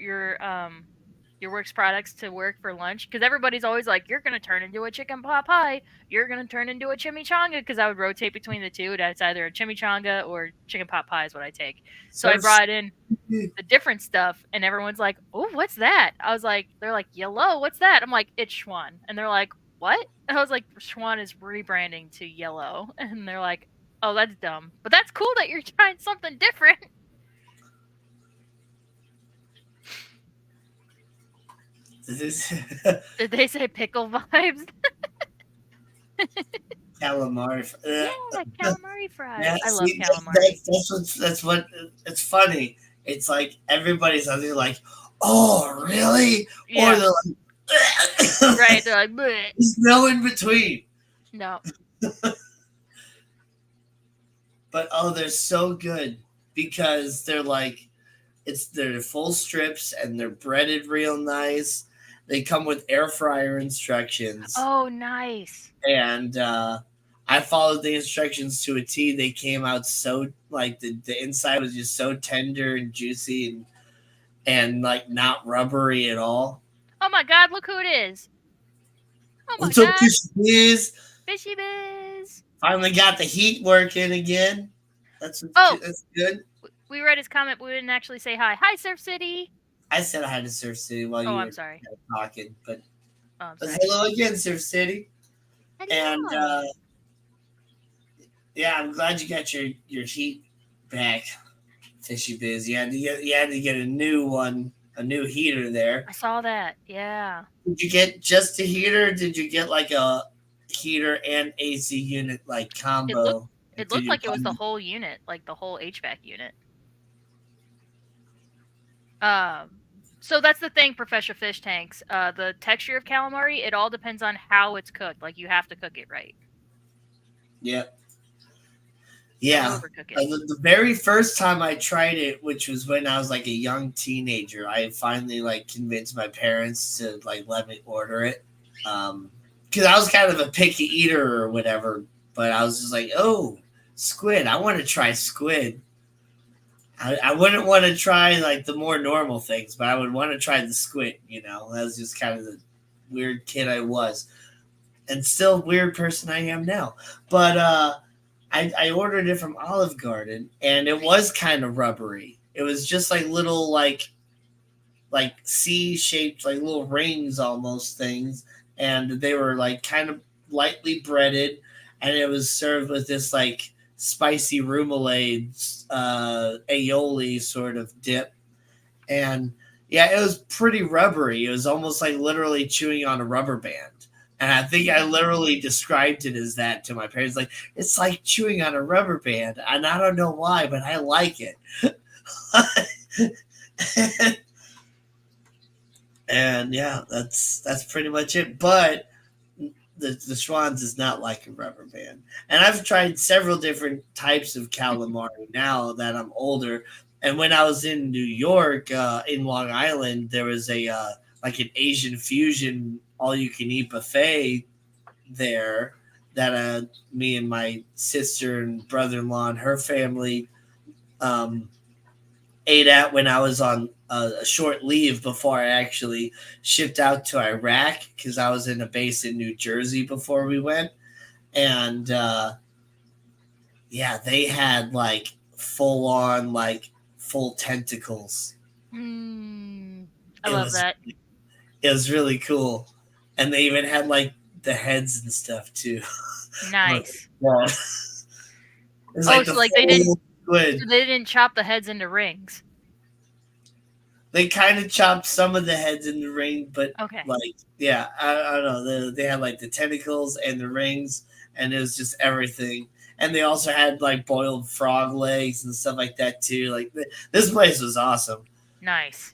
works products to work for lunch, because everybody's always like, "You're gonna turn into a chicken pot pie. You're gonna turn into a chimichanga," because I would rotate between the two. That's either a chimichanga or chicken pot pie is what I take. So I Surf. brought in the different stuff, and everyone's like, "Oh, what's that?" I was like, "They're like yellow. What's that?" I'm like, "It's Schwan," and they're like, "What?" And I was like, "Schwan is rebranding to yellow," and they're like, "Oh, that's dumb, but that's cool that you're trying something different." This is Did they say pickle vibes? calamari. Yeah, calamari Yeah, fries. I love see, calamari. that's what it's funny. It's like everybody's either like, "Oh, really?" or Yeah, they're like, right. They're like, "Bleh." "There's no in between." No. But oh, they're so good because they're full strips and they're breaded real nice. They come with air fryer instructions, Oh, nice. and I followed the instructions to a T. They came out so like the inside was just so tender and juicy and like not rubbery at all. Oh my god, look who it is. Oh my What's up, god, Fish Biz? Fishy Biz. Finally got the heat working again. Oh, That's good. we read his comment, but we didn't actually say hi. Hi, Surf City. I said I had to Surf City while Oh, you I'm were sorry. talking, Oh, I'm but sorry. hello again, Surf City. And Hello. yeah, I'm glad you got your heat back, Fishy Biz. You had to get a new one, a new heater there. I saw that. Yeah. Did you get just a heater? Or did you get like a heater and AC unit like It looked combo? it Did looked you like it was plug the it? whole unit, like the whole HVAC unit. Um so that's the thing, Professor Fish Tanks. The texture of calamari, it all depends on how it's cooked. Like you have to cook it right. Yeah, Don't yeah. overcook it. The very first time I tried it, which was when I was like a young teenager, I finally like convinced my parents to like let me order it. Because I was kind of a picky eater or whatever, but I was just like, oh, squid. I want to try squid. I wouldn't want to try like the more normal things, but I would want to try the squid. That was just kind of the weird kid I was, and still weird person I am now. But I ordered it from Olive Garden, and it was kind of rubbery. It was just like little like C shaped like little rings almost things, and they were like kind of lightly breaded, and it was served with this like spicy remoulade aioli sort of dip, and yeah, it was pretty rubbery. It was almost like literally chewing on a rubber band. And I think I literally described it as that to my parents. Like, it's like chewing on a rubber band. And I don't know why, but I like it. And yeah, that's pretty much it. But the Schwann's is not like a rubber band. And I've tried several different types of calamari now that I'm older. And when I was in New York, in Long Island, there was a like an Asian fusion all you can eat buffet there that me and my sister and brother in law and her family um, ate at when I was on a short leave before I actually shipped out to Iraq because I was in a base in New Jersey before we went. And yeah, they had like full on, like full tentacles. Mm, I It love was that. it was really cool, and they even had like the heads and stuff too. I'm like, Nice. yeah. It's Oh, like the so like they didn't full squid. so they didn't chop the heads into rings. They kind of chopped some of the heads in the ring, but Okay. like, yeah, I don't know. They had like the tentacles and the rings, and it was just everything. And they also had like boiled frog legs and stuff like that too. Like this place was awesome, Nice.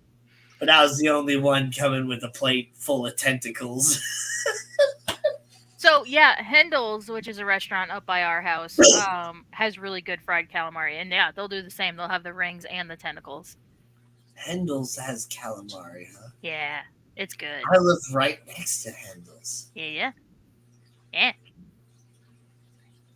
but I was the only one coming with a plate full of tentacles. So yeah, Hendel's, which is a restaurant up by our house, has really good fried calamari, and yeah, they'll do the same. They'll have the rings and the tentacles. Hendel's has calamari, huh? Yeah, it's good. I live right next to Hendel's, Yeah, yeah, yeah.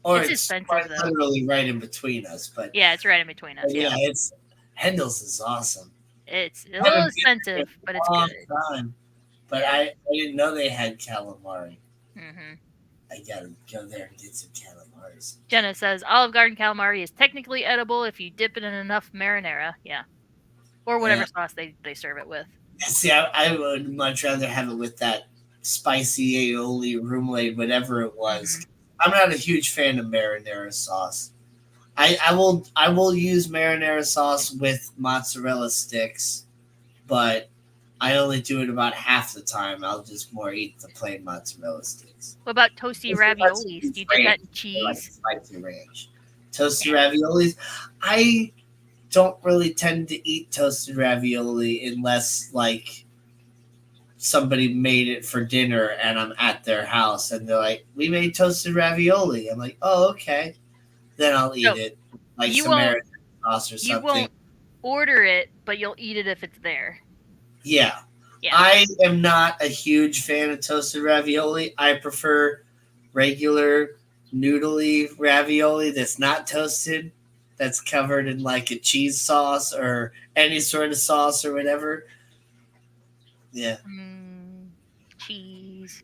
or It's it's expensive quite though. literally right in between us. Yeah, it's right in between us. But Yeah, yeah, it's Hendel's is awesome. it's a I little haven't been there in expensive, but it's a long good. time, but Yeah. I didn't know they had calamari. Mhm. I gotta go there and get some calamaris. Jenna says Olive Garden calamari is technically edible if you dip it in enough marinara. Yeah, or whatever Yeah. sauce they serve it with. See, I would much rather have it with that spicy aioli, rumlade, whatever it Mhm. was. I'm not a huge fan of marinara sauce. I will use marinara sauce with mozzarella sticks, but I only do it about half the time. I'll just more eat the plain mozzarella sticks. What about toasty Unless raviolis? it's Do you dip ranch, that in like cheese? spicy ranch. Toasted raviolis. I don't really tend to eat toasted ravioli unless like somebody made it for dinner and I'm at their house and they're like, "We made toasted ravioli." I'm like, "Oh, okay." Then I'll eat So it, like you some won't marinara sauce or you something. won't order it, but you'll eat it if it's there. Yeah, Yeah. I am not a huge fan of toasted ravioli. I prefer regular noodly ravioli that's not toasted, that's covered in like a cheese sauce or any sort of sauce or whatever. Yeah. Mm, cheese.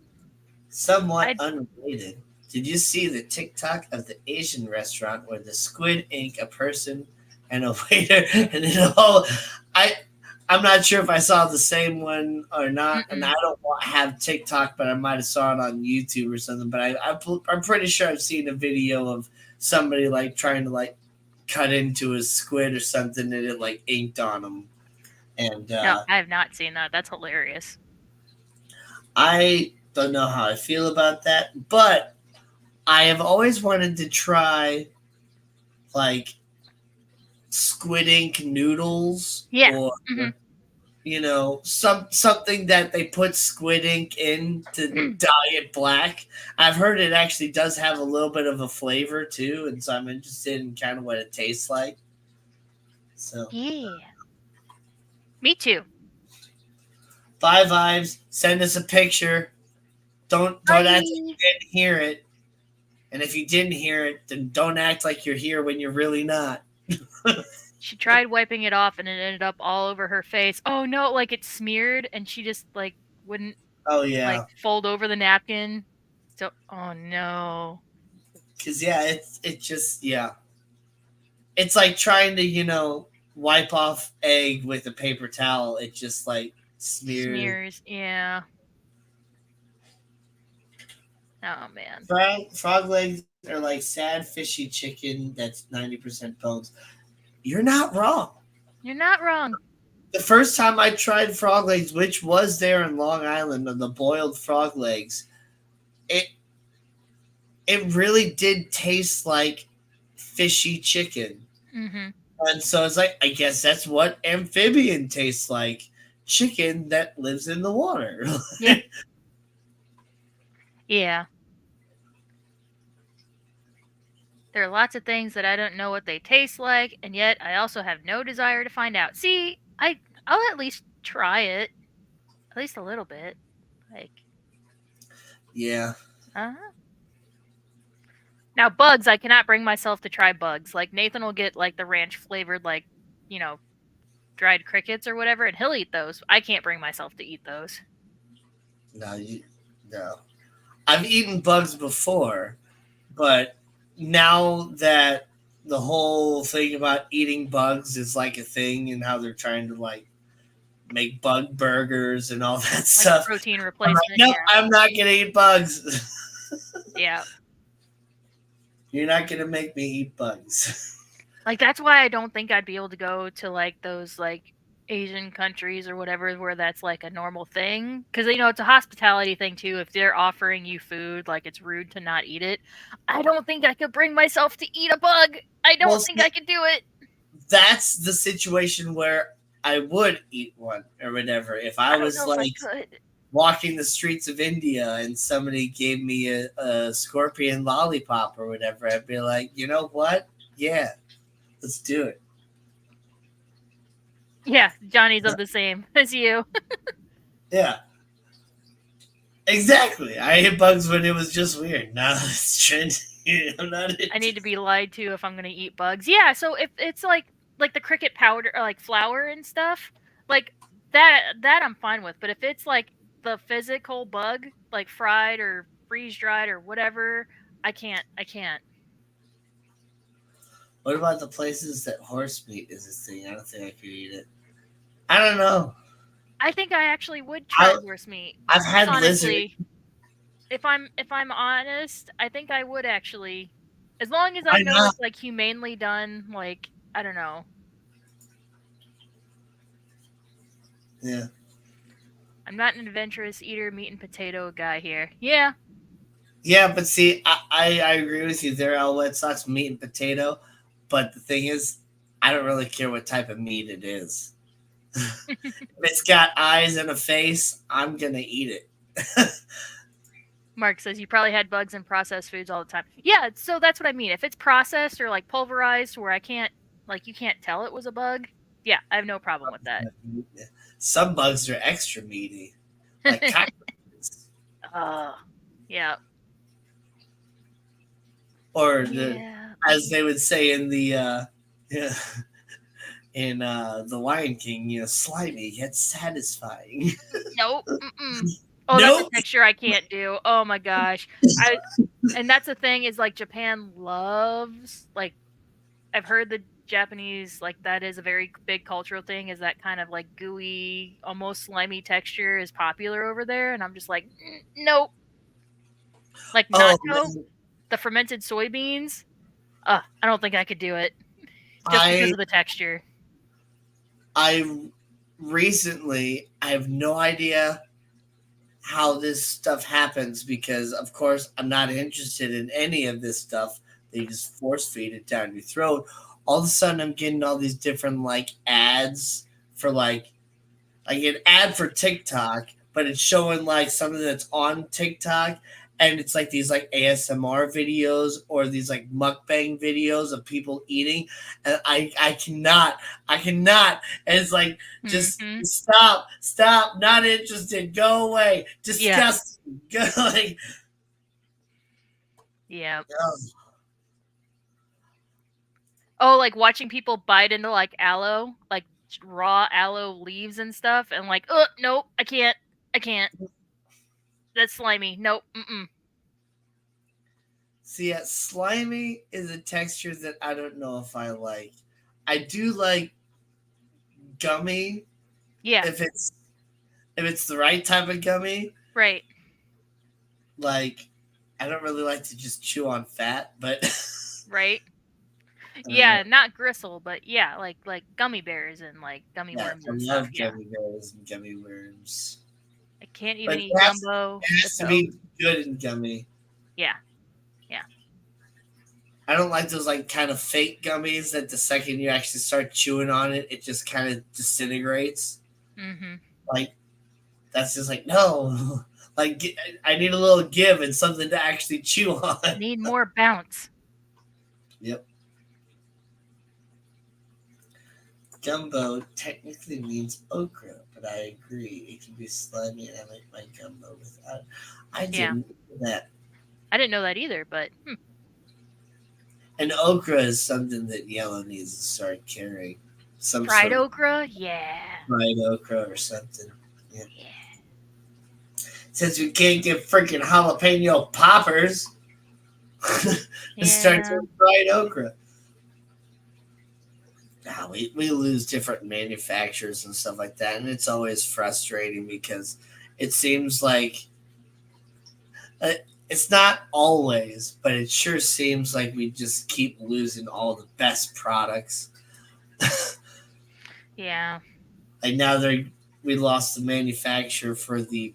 Somewhat I unrelated. Did you see the TikTok of the Asian restaurant where the squid ink a person and a waiter and then all I I'm not sure if I saw the same one or not, and I mm-mm. don't have TikTok, but I might have saw it on YouTube or something. But I'm pretty sure I've seen a video of somebody like trying to like cut into a squid or something, and it like inked on them. And No, I have not seen that. That's hilarious. I don't know how I feel about that, but I have always wanted to try like squid ink noodles Yeah. or Mhm. something that they put squid ink in to dye it black. I've heard it actually does have a little bit of a flavor too, and so I'm interested in kind of what it tastes like. So Yeah. Me too. bye vibes. Send us a picture. Don't act like Bye. you didn't hear it. And if you didn't hear it, then don't act like you're here when you're really not. She tried wiping it off and it ended up all over her face. Oh no, like it smeared and she just like wouldn't Oh like yeah, fold over the napkin. So oh no. because yeah, it just yeah, it's like trying to wipe off egg with a paper towel. It just like smears. Smears. Yeah. Oh man. Frog legs are like sad fishy chicken that's 90% bones. You're not wrong. You're not wrong. The first time I tried frog legs, which was there in Long Island, of the boiled frog legs, it it really did taste like fishy chicken. Mhm. And so it's like, I guess that's what amphibian tastes like, chicken that lives in the water. Yeah. Yeah. There are lots of things that I don't know what they taste like, and yet I also have no desire to find out. See, I'll at least try it, at least a little bit. Like, Yeah. uh-huh. Now bugs, I cannot bring myself to try bugs. Like Nathan will get like the ranch flavored like, you know, dried crickets or whatever, and he'll eat those. I can't bring myself to eat those. No, no. I've eaten bugs before, but now that the whole thing about eating bugs is like a thing and how they're trying to like make bug burgers and all that Like a stuff, protein I'm like, replacement, no, yeah. I'm not gonna eat bugs. Yeah. You're not gonna make me eat bugs. Like that's why I don't think I'd be able to go to like those like Asian countries or whatever where that's like a normal thing because you know it's a hospitality thing too. If they're offering you food, like it's rude to not eat it. I don't think I could bring myself to eat a bug. I Well, don't think I could do it. that's the situation where I would eat one or whatever. If I I don't was know if I like could. walking the streets of India and somebody gave me a scorpion lollipop or whatever, I'd be like, you know what? Yeah, let's do it. Yeah, Johnny's of the same as you. Yeah, exactly. I ate bugs when it was just weird. Now it's trendy. I'm not I into. need to be lied to if I'm gonna eat bugs. Yeah, so if it's like the cricket powder or like flour and stuff, like that I'm fine with. But if it's like the physical bug, like fried or freeze dried or whatever, I can't. I can't. What about the places that horse meat is a thing? I don't think I could eat it. I don't know. I think I actually would try I horse meat. I've had lizard. Honestly, if I'm honest, I think I would actually, as long as I Why know not? it's like humanely done. Like I don't know. Yeah. I'm not an adventurous eater, meat and potato guy here. Yeah, Yeah, but see, I agree with you there. I'll let sauce meat and potato, but the thing is, I don't really care what type of meat it is. If it's got eyes and a face, I'm gonna eat it. Mark says you probably had bugs in processed foods all the time. Yeah, so that's what I mean. If it's processed or like pulverized where I can't like you can't tell it was a bug, yeah, I have no problem with that. Some bugs are extra meaty, like cockroaches, Oh, yeah. or Yeah. as they would say in the yeah, in the Lion King, slimy yet satisfying. Nope. Mm-mm. Oh, that's a Nope. texture I can't do. Oh my gosh. I and that's the thing is like Japan loves like I've heard the Japanese like that is a very big cultural thing is that kind of like gooey, almost slimy texture is popular over there and I'm just like nope. Like Oh natto, man, the fermented soybeans. I don't think I could do it just because I of the texture. I recently I have no idea how this stuff happens because of course I'm not interested in any of this stuff. They just force feed it down your throat. All of a sudden I'm getting all these different like ads for like an ad for TikTok, but it's showing like something that's on TikTok, and it's like these like ASMR videos or these like mukbang videos of people eating, and I cannot, and it's like just Mhm. stop, not interested, go away, Yeah. disgusting, go like, Yeah. ugh. Oh, like watching people bite into like aloe, like raw aloe leaves and stuff, and like, oh nope, I can't, I can't. That's slimy. Nope. Mm-mm. See, yeah, slimy is a texture that I don't know if I like. I do like gummy Yeah. if it's the right type of gummy. Right. Like, I don't really like to just chew on fat, but Right. uh, Yeah. Not gristle, but yeah, like gummy bears and like gummy yeah, worms I and stuff. love Yeah. gummy bears and gummy worms. I can't But even it eat has, gumbo. it has That's to out. be good and gummy. Yeah, yeah. I don't like those like kind of fake gummies that the second you actually start chewing on it, it just kind of disintegrates. Mm-hmm. Like that's just like no, like I need a little give and something to actually chew on. Need more bounce. Yep. Gumbo technically means okra, but I agree it can be slimy, and I like my gumbo without. I Yeah. didn't know that. I didn't know that either, but And okra is something that Yellow needs to start carrying. Some fried sort of okra, yeah. fried okra or something. Yeah. Yeah. Since we can't get freaking jalapeno poppers, let's start Yeah. doing fried okra. Nah, we lose different manufacturers and stuff like that, and it's always frustrating because it seems like uh, it's not always, but it sure seems like we just keep losing all the best products. Yeah. Like now we lost the manufacturer for the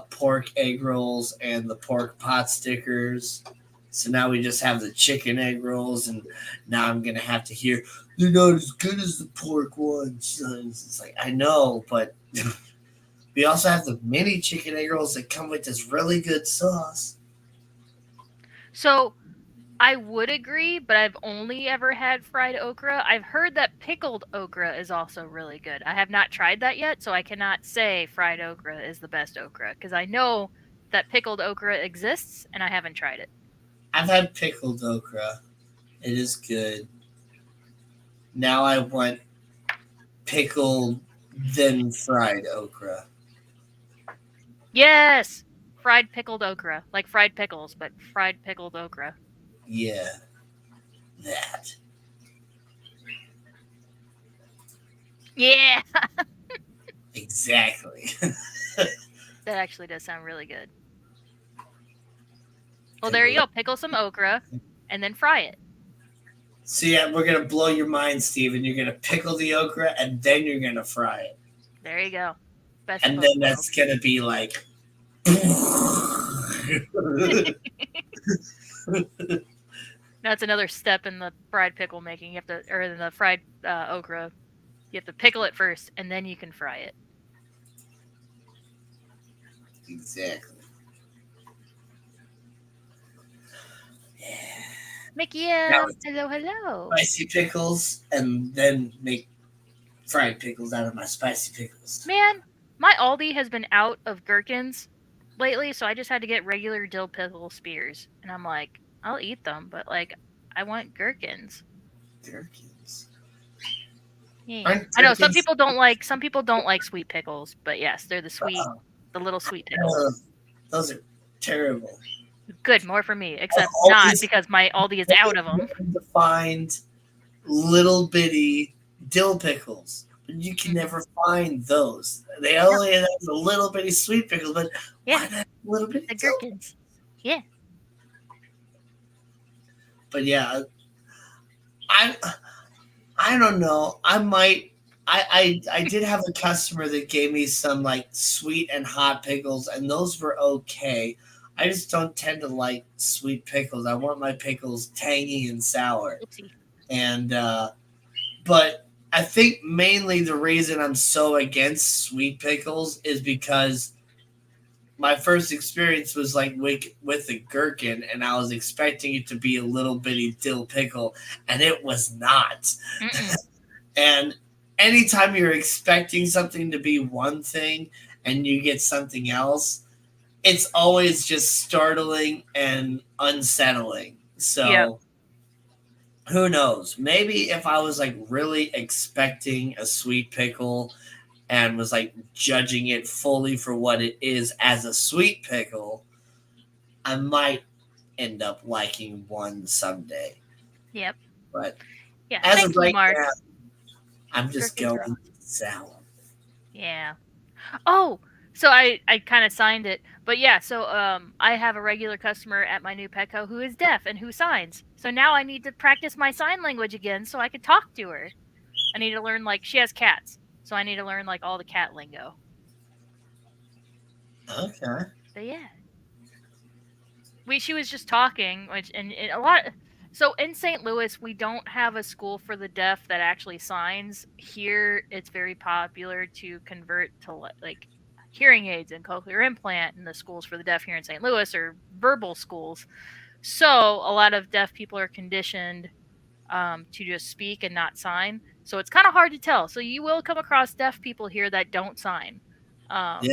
pork egg rolls and the pork pot stickers. So now we just have the chicken egg rolls, and now I'm gonna have to hear they're not as good as the pork ones. It's like I know, but we also have the mini chicken egg rolls that come with this really good sauce. So I would agree, but I've only ever had fried okra. I've heard that pickled okra is also really good. I have not tried that yet, so I cannot say fried okra is the best okra because I know that pickled okra exists and I haven't tried it. I've had pickled okra. It is good. Now I want pickled then fried okra. Yes! Fried pickled okra. Like fried pickles, but fried pickled okra. Yeah, that. Yeah! Exactly. That actually does sound really good. Well, there you Pickled. go. Pickle some okra and then fry it. So yeah, we're gonna blow your mind, Steven. You're gonna pickle the okra and then you're gonna fry it. There you go. Best of And both then worlds. that's gonna be like That's another step in the fried pickle making. You have to, or in the fried okra, you have to pickle it first, and then you can fry it. exactly. Yeah. Mickey Now M, it's hello, hello. spicy pickles and then make fried pickles out of my spicy pickles. Man, my Aldi has been out of gherkins lately, so I just had to get regular dill pickle spears. And I'm like, I'll eat them, but like, I want gherkins. Gherkins. Yeah. Aren't I know gherkins? some people don't like sweet pickles, but yes, they're the little sweet pickles. Those are terrible. Good, more for me, I've except not always, because my Aldi is always out of them. wanted to find little bitty dill pickles. But you can Hmm. never find those. They No, only have the little bitty sweet pickles, but yeah, why not little bitty the dill? gherkins. Yeah. But yeah, I I don't know. I might. I did have a customer that gave me some like sweet and hot pickles, and those were okay. I just don't tend to like sweet pickles. I want my pickles tangy and sour. Oopsie. And but I think mainly the reason I'm so against sweet pickles is because my first experience was like with the gherkin, and I was expecting it to be a little bitty dill pickle, and it was not. Mm-mm. And anytime you're expecting something to be one thing and you get something else, it's always just startling and unsettling. Yep. So who knows? Maybe if I was like really expecting a sweet pickle and was like judging it fully for what it is as a sweet pickle, I might end up liking one someday. Yep. But Yeah. as of Thank you, right Mark. now, I'm just Gherkins are going awesome. sour. Yeah. Oh, so I kind of signed it, but yeah. So I have a regular customer at my new Petco who is deaf and who signs. So now I need to practice my sign language again so I can talk to her. I need to learn like she has cats, so I need to learn like all the cat lingo. Okay. But yeah. she was just talking, which and a lot. So in St. Louis, we don't have a school for the deaf that actually signs. Here, it's very popular to convert to like hearing aids and cochlear implant, and the schools for the deaf here in St. Louis are verbal schools. So a lot of deaf people are conditioned to just speak and not sign. So it's kind of hard to tell. So you will come across deaf people here that don't sign. Yeah, Um,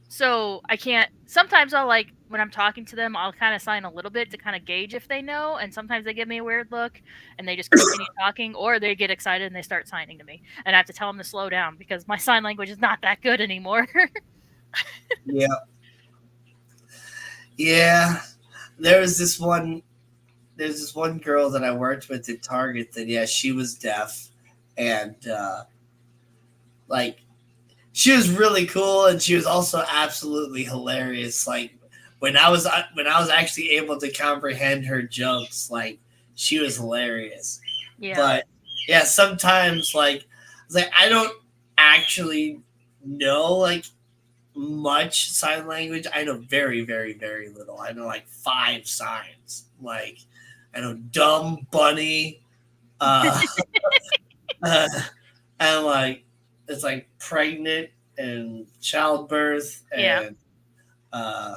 so I can't. Sometimes I'll like when I'm talking to them, I'll kind of sign a little bit to kind of gauge if they know, and sometimes they give me a weird look, and they just continue talking, or they get excited and they start signing to me, and I have to tell them to slow down because my sign language is not that good anymore. yeah, yeah. There was this one. There's this one girl that I worked with at Target that yeah, she was deaf, and like she was really cool, and she was also absolutely hilarious. Like when I was actually able to comprehend her jokes, like she was hilarious. Yeah. But yeah, sometimes like it's like I don't actually know like much sign language. I know very, very, very little. I know like five signs. Like I know dumb, bunny, uh, uh and like it's like pregnant and childbirth Yeah. and uh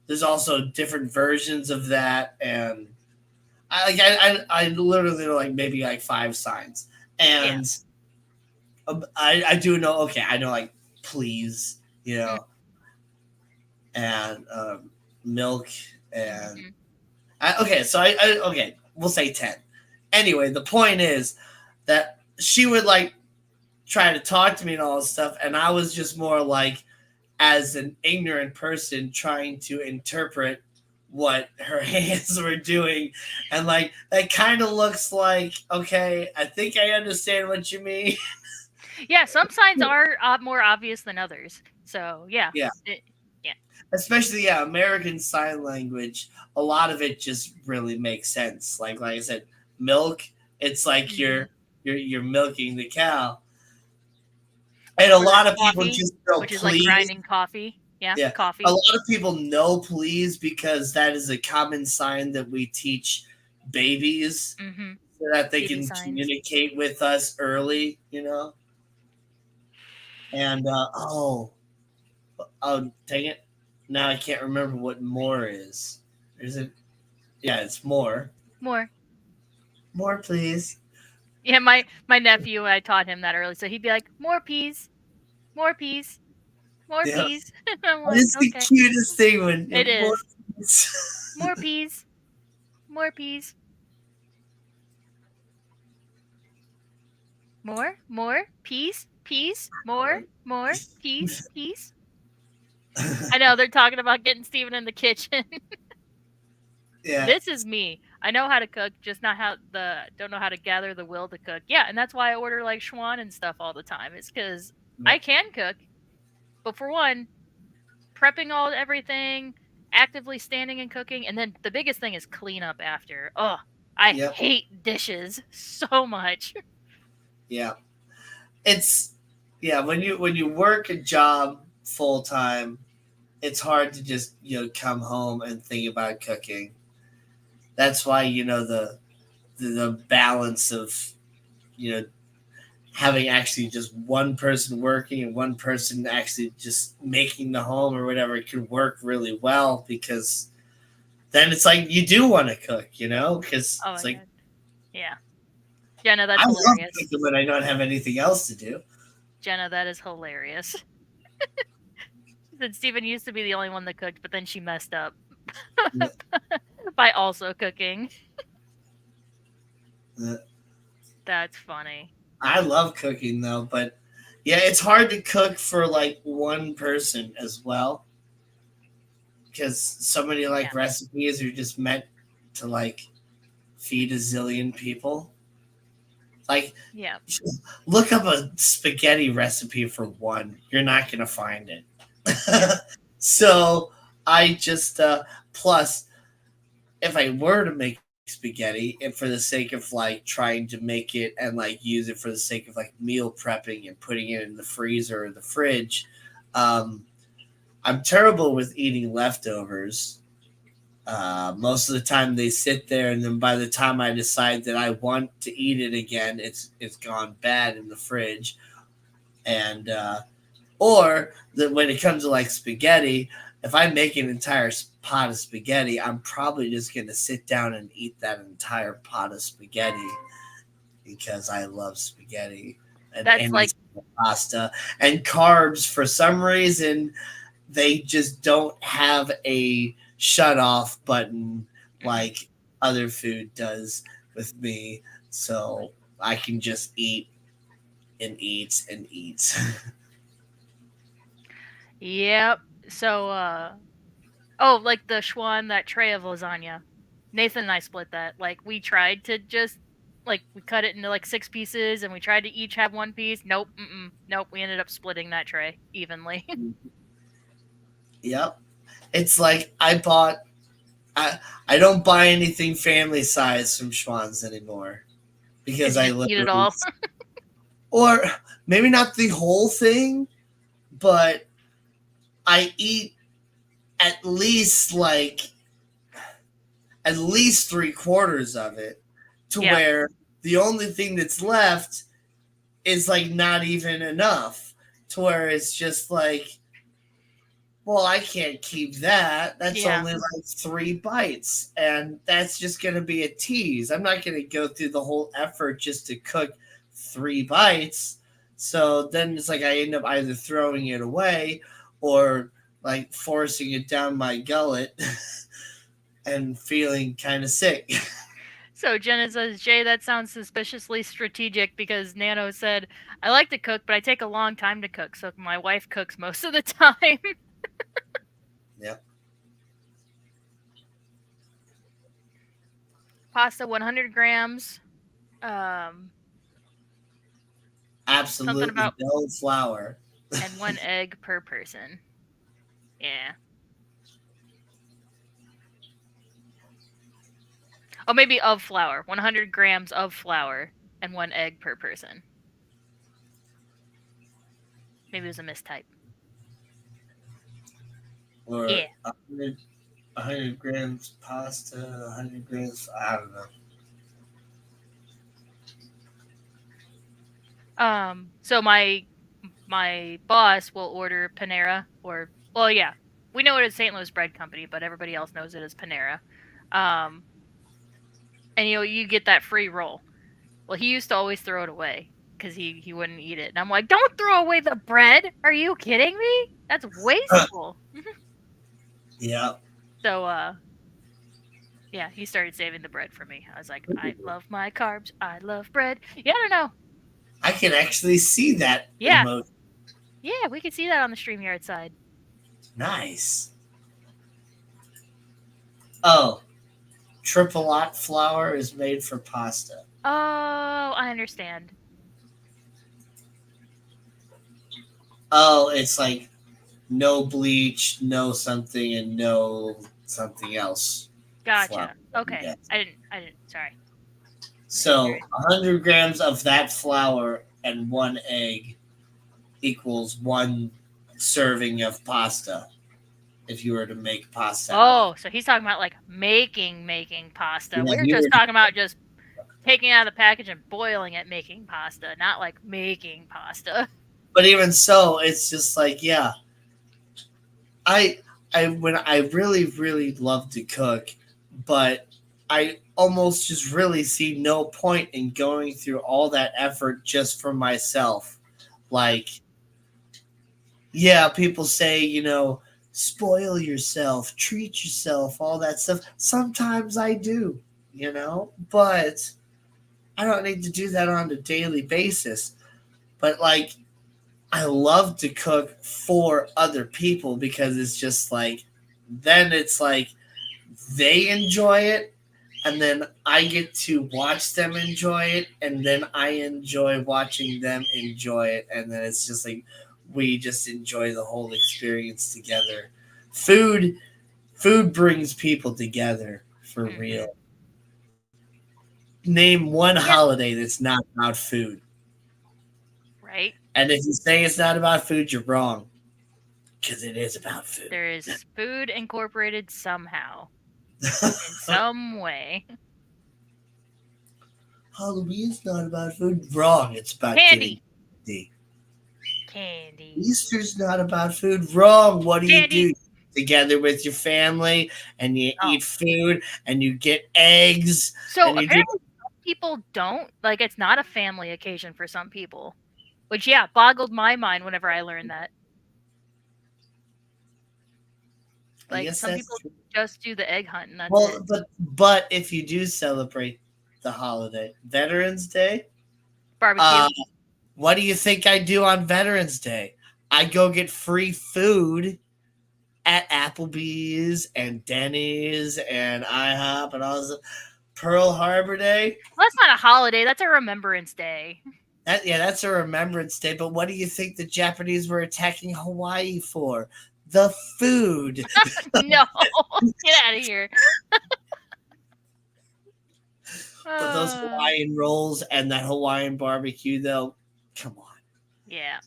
there's also different versions of that and I literally know like maybe like five signs Yeah. and I do know okay I know like please you know and milk and Mm-hmm. okay so I okay we'll say 10 anyway the point is that she would like try to talk to me and all this stuff and I was just more like as an ignorant person trying to interpret what her hands were doing and like that kind of looks like okay I think I understand what you mean. Yeah. Some signs are more obvious than others. So yeah. Yeah, Yeah. especially yeah American Sign Language a lot of it just really makes sense like I said milk it's like Mm-hmm. you're milking the cow and a Or there's lot of people coffee, just know which is like please. grinding coffee. Yeah. Yeah, a Coffee. lot of people know please because that is a common sign that we teach babies Mm-hmm. so that they Baby can signs. communicate with us early, And oh, dang it! Now I can't remember what more is. Is it? Yeah, it's more. More. More, please. Yeah, my nephew, I taught him that early, so he'd be like, "More peas, more peas, more Yeah, peas." I'm like, it's the "Okay." cutest thing when It more. is. Please. More peas, more peas, more peas, peas, more peas, peas. I know they're talking about getting Steven in the kitchen. Yeah, This is me. I know how to cook, just not how the don't know how to gather the will to cook. Yeah, and that's why I order like Schwan and stuff all the time. It's because yeah, I can cook, but for one, prepping all everything, actively standing and cooking, and then the biggest thing is clean up after. Oh, I yep, hate dishes so much. yeah. It's yeah. When you work a job full time, it's hard to just come home and think about cooking. That's why the balance of you know having actually just one person working and one person actually just making the home or whatever could work really well because then it's like you do want to cook, because Oh it's my like god. Yeah. Jenna, I that's love hilarious. cooking when I don't have anything else to do. Jenna, that is hilarious. She said Steven used to be the only one that cooked, but then she messed up by also cooking. Uh, That's funny. I love cooking though, but yeah, it's hard to cook for like one person as well because so many Yeah. like recipes are just meant to like feed a zillion people. Like, Yeah. look up a spaghetti recipe for one. You're not gonna find it. Yeah. So I just plus if I were to make spaghetti and for the sake of like trying to make it and like use it for the sake of like meal prepping and putting it in the freezer or the fridge, um, I'm terrible with eating leftovers. Most of the time they sit there, and then by the time I decide that I want to eat it again, it's gone bad in the fridge. And or that when it comes to like spaghetti, if I make an entire pot of spaghetti, I'm probably just gonna sit down and eat that entire pot of spaghetti because I love spaghetti and That's any like, sort of pasta and carbs. For some reason, they just don't have a shut off button mhm. like other food does with me. So I can just eat and eat and eat. Yep. So, oh, like the Schwan, that tray of lasagna. Nathan and I split that. Like, we tried to just, like, we cut it into like 6 pieces and we tried to each have 1 piece. Nope. Nope. We ended up splitting that tray evenly. Yep. It's like I I don't buy anything family size from Schwann's anymore Because because you I just eat it literally all. or maybe not the whole thing, but I eat at least like at least 3/4 of it to Yeah. where the only thing that's left is like not even enough to where it's just like, well, I can't keep that. That's Yeah. only like 3 bites. And that's just going to be a tease. I'm not going to go through the whole effort just to cook 3 bites. So then it's like I end up either throwing it away or like forcing it down my gullet and feeling kind of sick. So Jenna says, Jay, that sounds suspiciously strategic because Nano said, I like to cook, but I take a long time to cook, so my wife cooks most of the time. Yeah, Pasta 100 grams. Um, Something absolutely about, no flour. and 1 egg per person. Yeah. Oh, maybe of flour. 100 grams of flour and 1 egg per person. Maybe it was a mistype. Or Yeah. 100 grams pasta, 100 grams, I don't know. So my boss will order Panera, or, well, yeah, we know it as St. Louis Bread Company, but everybody else knows it as Panera. Um, and you get that free roll. Well, he used to always throw it away because he wouldn't eat it, and I'm like, don't throw away the bread. Are you kidding me? That's wasteful. Yeah. So yeah, he started saving the bread for me. I was like, I love my carbs. I love bread. Yeah, I don't know. I can actually see that Yeah, emoji. yeah, we could see that on the StreamYard side. Nice. Oh, triple lot flour is made for pasta. Oh, I understand. Oh, it's like no bleach, no something, and no something else flour. Gotcha. Okay. Yes. I didn't sorry. So 100 grams of that flour and 1 egg equals 1 serving of pasta if you were to make pasta out of it. Oh, so he's talking about like making pasta. Yeah, if We're you just were to, talking about just taking it out of the package and boiling it, making pasta, not like making pasta. but even so, it's just like, yeah, I when I really love to cook, but I almost just really see no point in going through all that effort just for myself. Like, yeah, people say, spoil yourself, treat yourself, all that stuff. Sometimes I do, but I don't need to do that on a daily basis. But like, I love to cook for other people because it's just like, then it's like they enjoy it, and then I get to watch them enjoy it, and then I enjoy watching them enjoy it, and then it's just like we just enjoy the whole experience together. Food, food brings people together for Mhm. real. Name one Yeah, holiday that's not about food, right? and if you say it's not about food, you're wrong because it is about food. There is food incorporated somehow. in some way. Halloween's not about food. Wrong. It's about getting Candy. candy. Candy. Easter's not about food. Wrong. What do you Candy. do? Together with your family, and you Oh. eat food, and you get eggs, So and you do. apparently some people don't. Like it's not a family occasion for some people. Which yeah, boggled my mind whenever I learned that. I Like guess some that's people true. just do the egg hunt and that's it. Well, but if you do celebrate the holiday, Veterans Day, Barbecue. uh, what do you think I do on Veterans Day? I go get free food at Applebee's and Denny's and IHOP and all this. Pearl Harbor Day. Well, that's not a holiday, that's a remembrance day. That's a Remembrance Day. But what do you think the Japanese were attacking Hawaii for? The food. No. Get out of here. But those Hawaiian rolls and that Hawaiian barbecue, though, come on. Yeah.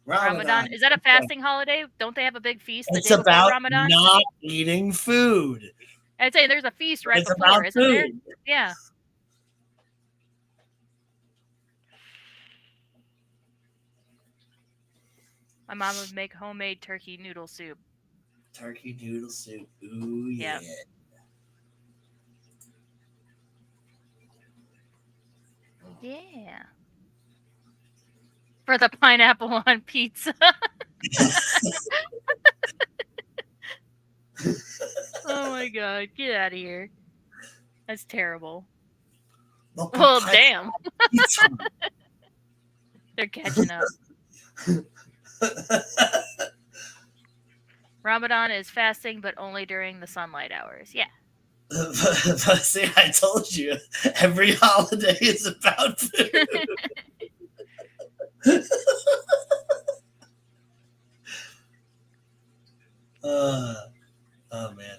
Ramadan. Ramadan. Is that a fasting holiday? Don't they have a big feast the It's day before about Ramadan? not eating food. I'd say there's a feast right It's before, about isn't there? food. Yeah. My mom would make homemade turkey noodle soup. Turkey noodle soup. Ooh, Yeah. yeah. Yeah. For the pineapple on pizza. Oh my god, get out of here. That's terrible. Well, Well, damn. pizza. They're catching up. Ramadan is fasting, but only during the sunlight hours. Yeah. But see, I told you, every holiday is about food. uh, oh man.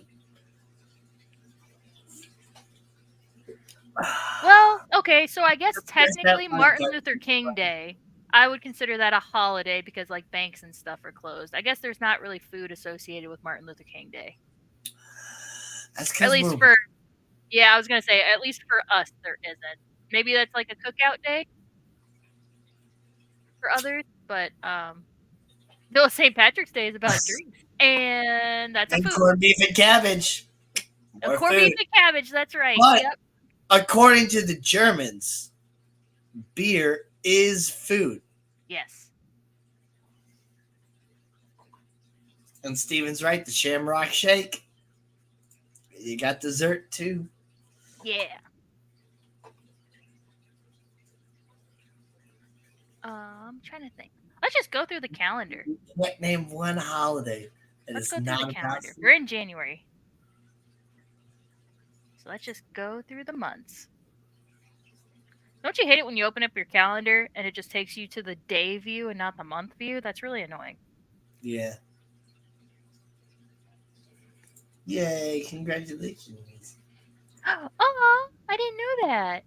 Well, okay, so I guess Where's that technically line Martin going? Luther King Day, I would consider that a holiday because like banks and stuff are closed. I guess there's not really food associated with Martin Luther King Day. That's At because least we're for yeah, I was gonna say at least for us there isn't. Maybe that's like a cookout day for others, but no, St. Patrick's Day is about drinks, and that's a and food. corned beef and cabbage. A More corned beef food. and cabbage. That's right. But Yep. according to the Germans, beer is food. Yes. And Steven's right, the Shamrock Shake. You got dessert too. Yeah. I'm trying to think. Let's just go through the calendar. You can't name one holiday that Let's is go through the not about calendar. food. We're in January. So let's just go through the months. Don't you hate it when you open up your calendar and it just takes you to the day view and not the month view? That's really annoying. Yeah. Yay, congratulations. Oh, I didn't know that.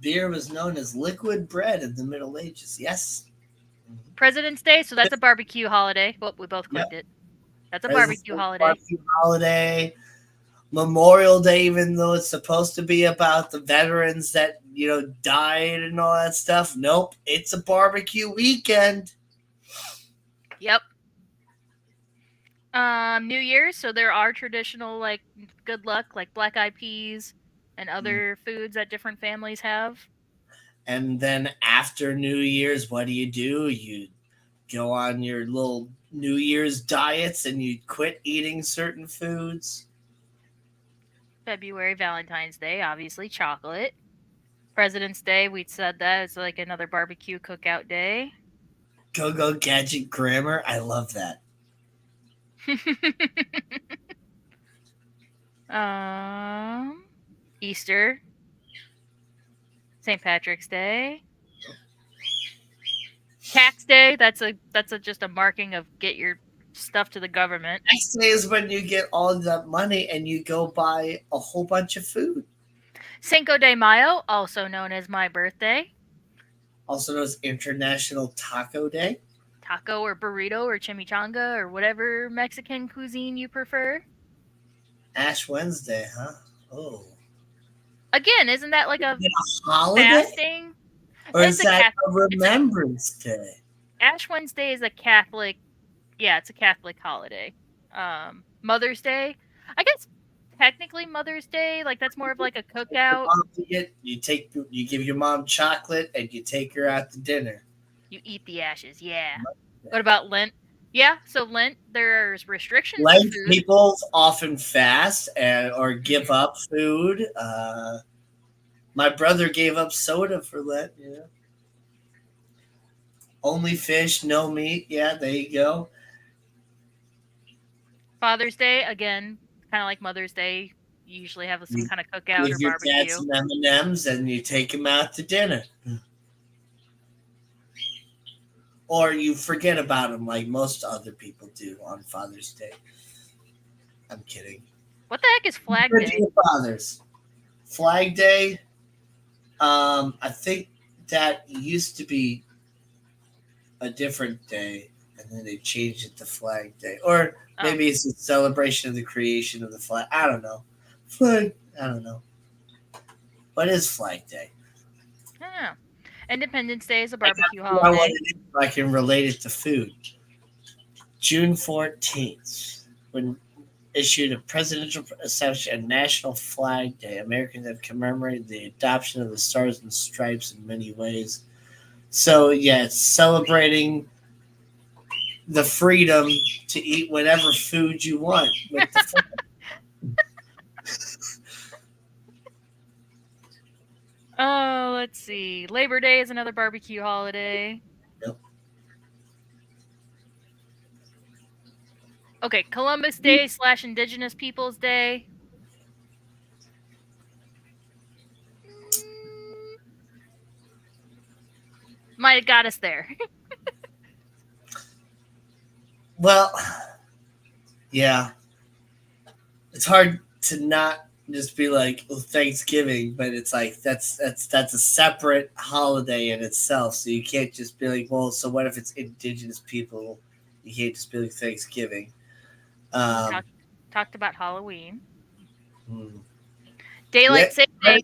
Beer was known as liquid bread in the Middle Ages. Yes. President's Day, so that's a barbecue holiday. Well, we both Yep. clicked it. That's a President's barbecue Day, holiday. barbecue holiday. Memorial Day, even though it's supposed to be about the veterans that, died and all that stuff. Nope. It's a barbecue weekend. Yep. New Year's, so there are traditional like good luck, like black eyed peas and other foods that different families have. And then after New Year's, what do? You go on your little New Year's diets and you quit eating certain foods. February, Valentine's Day, obviously chocolate. President's Day, we said that it's like another barbecue cookout day. Go gadget grammar. I love that. Easter, St. Patrick's Day, tax day. That's just a marking of get your stuff to the government. Next day is when you get all that money and you go buy a whole bunch of food. Cinco de Mayo, also known as my birthday. Also known as International Taco Day. Taco or burrito or chimichanga or whatever Mexican cuisine you prefer. Ash Wednesday, huh? Oh, Again, isn't that like is a it a holiday fasting? or It's is a that Catholic. a It's a Remembrance Day? Ash Wednesday is a Catholic. Yeah, it's a Catholic holiday. Mother's Day, I guess technically Mother's Day, like that's more of like a Your cookout. mom you give your mom chocolate and you take her out to dinner. You eat the ashes. Yeah. What about Lent? Yeah, so Lent, there's restrictions with Lent food. people often fast or give Mhm. up food. My brother gave up soda for Lent. Only fish, no meat. Yeah, there you go. Father's Day, again, kind of like Mother's Day, you usually have some You kind of cookout give or your dad barbecue. some M&Ms and you take him out to dinner, or you forget about him like most other people do on Father's Day. I'm kidding. What the heck is Flag Good to Day? your fathers. Flag Day. I think that used to be a different day, and then they changed it to Flag Day, or Oh, maybe it's a celebration of the creation of the flag. I don't know. Flag. I don't know. What is Flag Day? I don't know. Independence Day is a I barbecue gotta figure out what holiday. it is so I can relate it to food. June 14th, when issued a presidential establishment a national flag day. Americans have commemorated the adoption of the stars and stripes in many ways. So yeah, it's celebrating the freedom to eat whatever food you want with the flag. Oh, let's see. Labor Day is another barbecue holiday. Yep. Okay, Columbus Day slash Indigenous Peoples Day. Mm, might have got us there. Well, yeah, it's hard to not just be like, well, Thanksgiving, but it's like that's a separate holiday in itself. So you can't just be like, well, so what if it's indigenous people? You can't just be like Thanksgiving. We Um, talked about Halloween. hmm. Yeah, Daylight saving.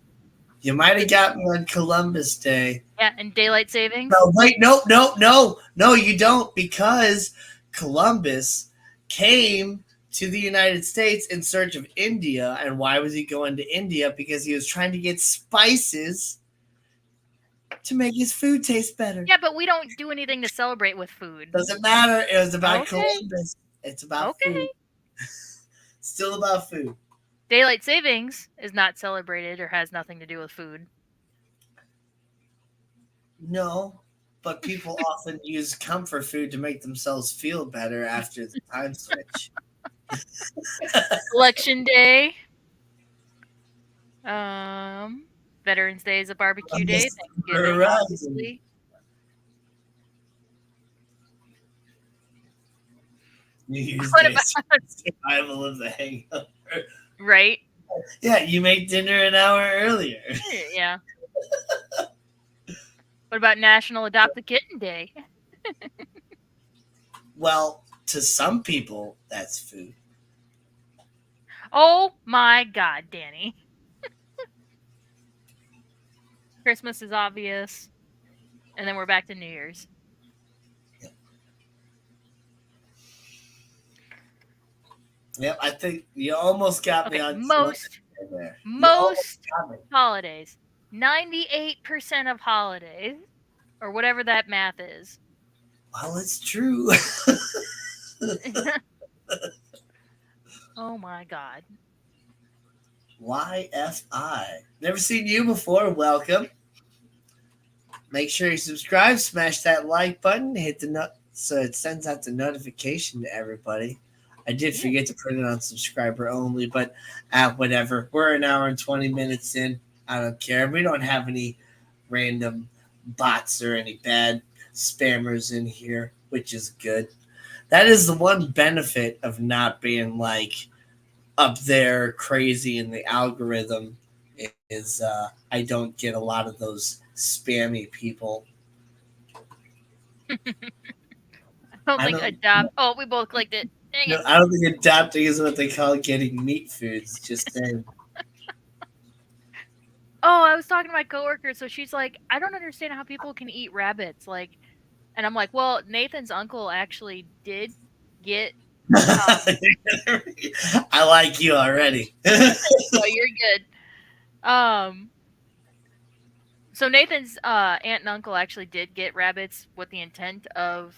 you might have got me on Columbus Day. Yeah, and daylight savings. No, wait, no, no, no, no, you don't, because Columbus came to the United States in search of India. And why was he going to India? Because he was trying to get spices to make his food taste better. Yeah, but we don't do anything to celebrate with food. Doesn't matter. It was about Okay. Columbus. It's about food. Okay. Still about food. Daylight savings is not celebrated or has nothing to do with food. No, but people often use comfort food to make themselves feel better after the time switch. Election Day. Um, Veterans Day is a barbecue day. Columbus Thanksgiving, Horizon. obviously. New Year's What Day about survival of the hangover. right? Yeah, you make dinner an hour earlier. Yeah. What about National Adopt a Kitten Day? Well, to some people, that's food. Oh my God, Danny. Christmas is obvious, and then we're back to New Year's. Yep, I think you almost got me Okay, on Columbus most there. You almost most got me. holidays. 98% of holidays, or whatever that math is. Well, it's true. Oh my God. YFI. Never seen you before. Welcome. Make sure you subscribe, smash that like button, hit the so it sends out the notification to everybody. I did Yeah. forget to put it on subscriber only, but whatever. We're an hour and 20 minutes in. I don't care. We don't have any random bots or any bad spammers in here, which is good. That is the one benefit of not being like up there crazy in the algorithm is I don't get a lot of those spammy people. I don't I think don't. adopt. Oh, we both clicked it. Dang No, it. I don't think adapting is what they call getting meat foods. Just saying. Oh, I was talking to my coworker, so she's like, I don't understand how people can eat rabbits. Like, and I'm like, well, Nathan's uncle actually did get, um, I like you already. no, you're good. So Nathan's aunt and uncle actually did get rabbits with the intent of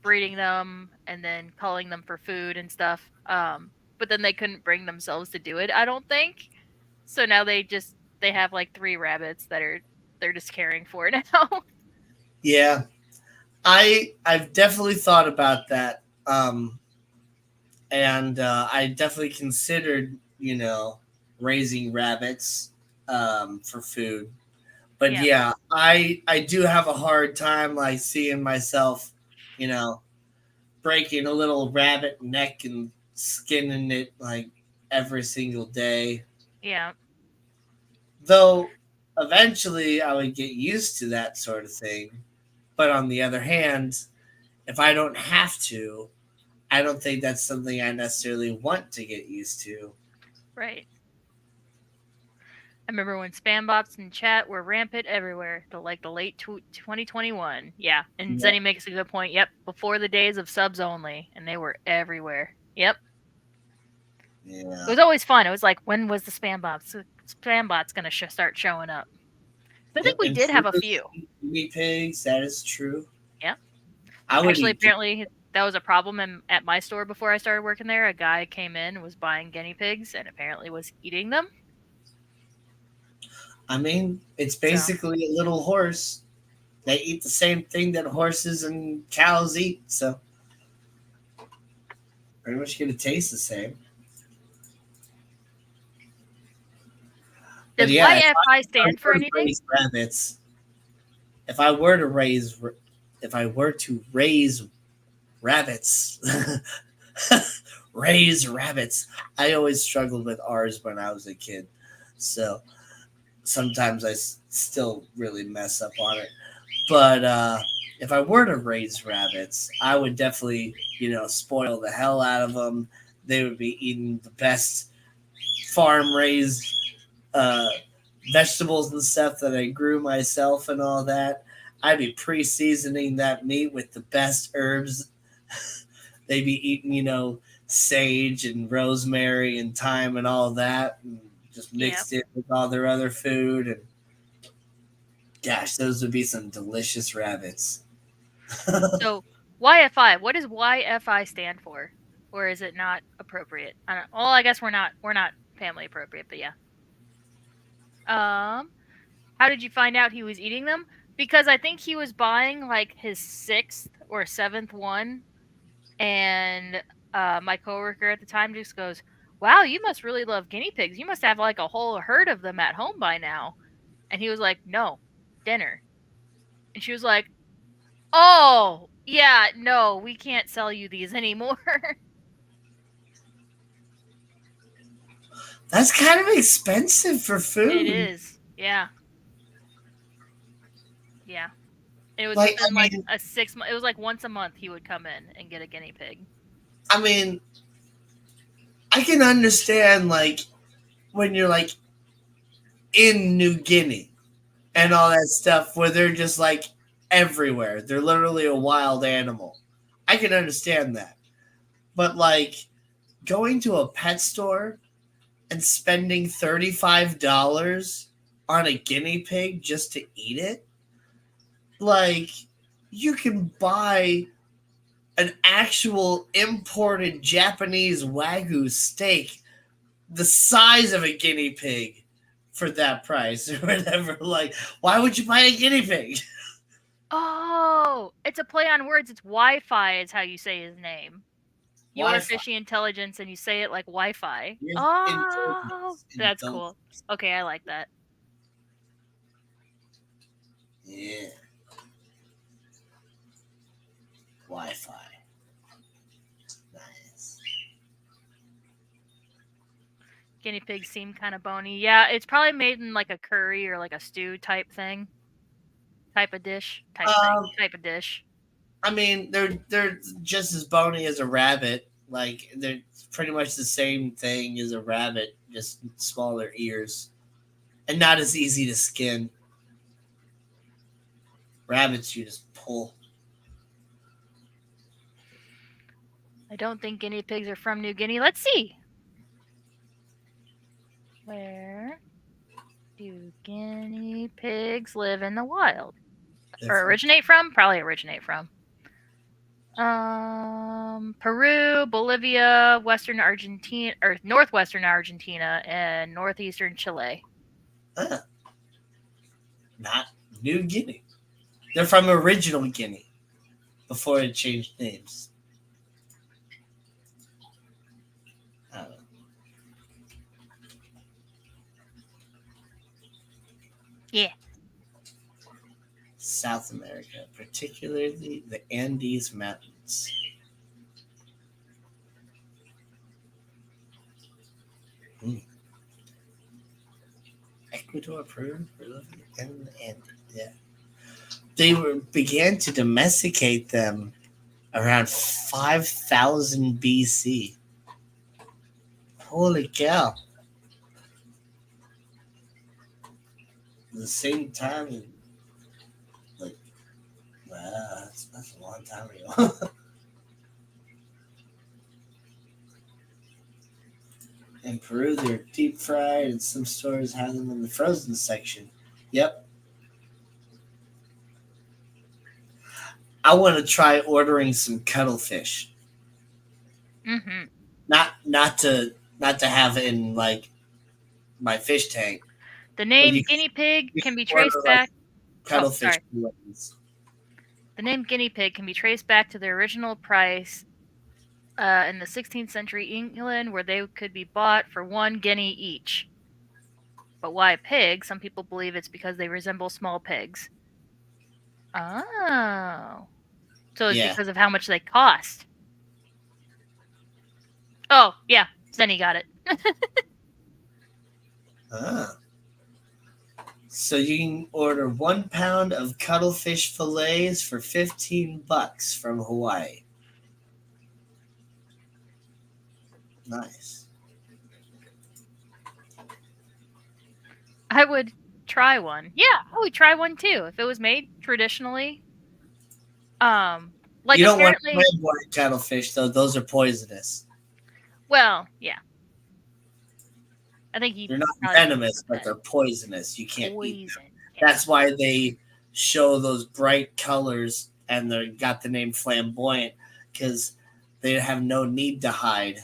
breeding them and then culling them for food and stuff. But then they couldn't bring themselves to do it, I don't think. So now they have like three rabbits that they're just caring for now. Yeah, I've definitely thought about that, and I definitely considered raising rabbits for food. But Yeah, yeah, I do have a hard time like seeing myself, you know, breaking a little rabbit neck and skinning it like every single day. yeah, Though eventually I would get used to that sort of thing. But on the other hand, if I don't have to, I don't think that's something I necessarily want to get used to. right. I remember when spam bots in chat were rampant everywhere, the late 2021. Yeah, and Yeah. Zenny makes a good point. Yep, before the days of subs only, and they were everywhere. Yep, it Yeah. was always fun. It was like, when was the spam bots gonna start showing up? I think Yep. we And did have a fruitless few. guinea pigs, that is true. Yeah, I would actually, eat guinea. apparently that was a problem at my store before I started working there. A guy came in and was buying guinea pigs and apparently was eating them. I mean, it's So basically a little horse. They eat the same thing that horses and cows eat, so pretty much going to taste the same. But does yeah, YFI I stand for were to anything? raise rabbits, if I were to raise, if I were to raise rabbits, raise rabbits. I always struggled with R's when I was a kid, so sometimes I still really mess up on it. But if I were to raise rabbits, I would definitely, spoil the hell out of them. They would be eating the best farm raised uh, vegetables and stuff that I grew myself and all that. I'd be pre seasoning that meat with the best herbs. They'd be eating, sage and rosemary and thyme and all that, and just Yeah. mixed it with all their other food. And gosh, those would be some delicious rabbits. So YFI, what does YFI stand for? Or is it not appropriate? I don't, well, I guess we're not family appropriate, but yeah. How did you find out he was eating them? Because I think he was buying like his sixth or seventh one, and my coworker at the time just goes, "Wow, you must really love guinea pigs. You must have like a whole herd of them at home by now." And he was like, "No, dinner." And she was like, "Oh, yeah, no, we can't sell you these anymore." That's kind of expensive for It food. is. Yeah. Yeah. It was Like, within like a 6 month. It was like once a month he would come in and get a guinea pig. I mean, I can understand like when you're like in New Guinea and Yeah. all that stuff where they're just like everywhere. They're literally a wild animal. I can understand that. But like going to a pet store and spending $35 on a guinea pig just to eat it, like you can buy an actual imported Japanese Wagyu steak the size of a guinea pig for that price or whatever. Like, why would you buy a guinea pig? Oh, it's a play on words. It's Wi-Fi is how you say his name. Your Wi-Fi. fishy intelligence, and you say it like Wi-Fi. Here's Oh, indulgence. that's cool. Indulgence. Okay, I like that. Yeah. Wi-Fi. Nice. Guinea pigs seem kind of bony. Yeah, it's probably made in like a curry or like a stew type thing, type of Um, dish. I mean, they're just as bony as a rabbit. Like they're pretty much the same thing as a rabbit, just smaller ears, and not as easy to skin. Rabbits you just pull. I don't think guinea pigs are from New Guinea. Let's see. Where do guinea pigs live in the wild? They're Or from originate from? Probably originate from. Peru, Bolivia, Western Argentina, or northwestern Argentina, and northeastern Chile. huh, not New Guinea. They're from original Guinea before it changed names. I don't know. Yeah. South America, particularly the Andes Mountains. Hmm. Ecuador, Peru, and yeah, they began to domesticate them around 5,000 BC. Holy cow! At the same time, like wow, that's a long time ago. In Peru, they're deep fried, and some stores have them in the frozen section. Yep, I want to try ordering some cuttlefish. Mm-hmm. Not to have in like my fish tank, The but name guinea pig you can can be order traced like back. Oh, cuttlefish sorry. fillets. The name guinea pig can be traced back to the original price in the 16th century England, where they could be bought for 1 guinea each. But why pig? Some people believe it's because they resemble small pigs. Oh. So it's Yeah. because of how much they cost. Oh, yeah. Zenny got it. Ah. So you can order 1 pound of cuttlefish fillets for $15 from Hawaii. Nice. I would try one. Yeah, I would try one too if it was made traditionally. Like You don't want apparently, flamboyant cuttlefish though; those are poisonous. well, yeah. I think he They're not probably venomous, but said they're poisonous. You can't eat them. poison. Yeah. That's why they show those bright colors and they got the name flamboyant because they have no need to hide.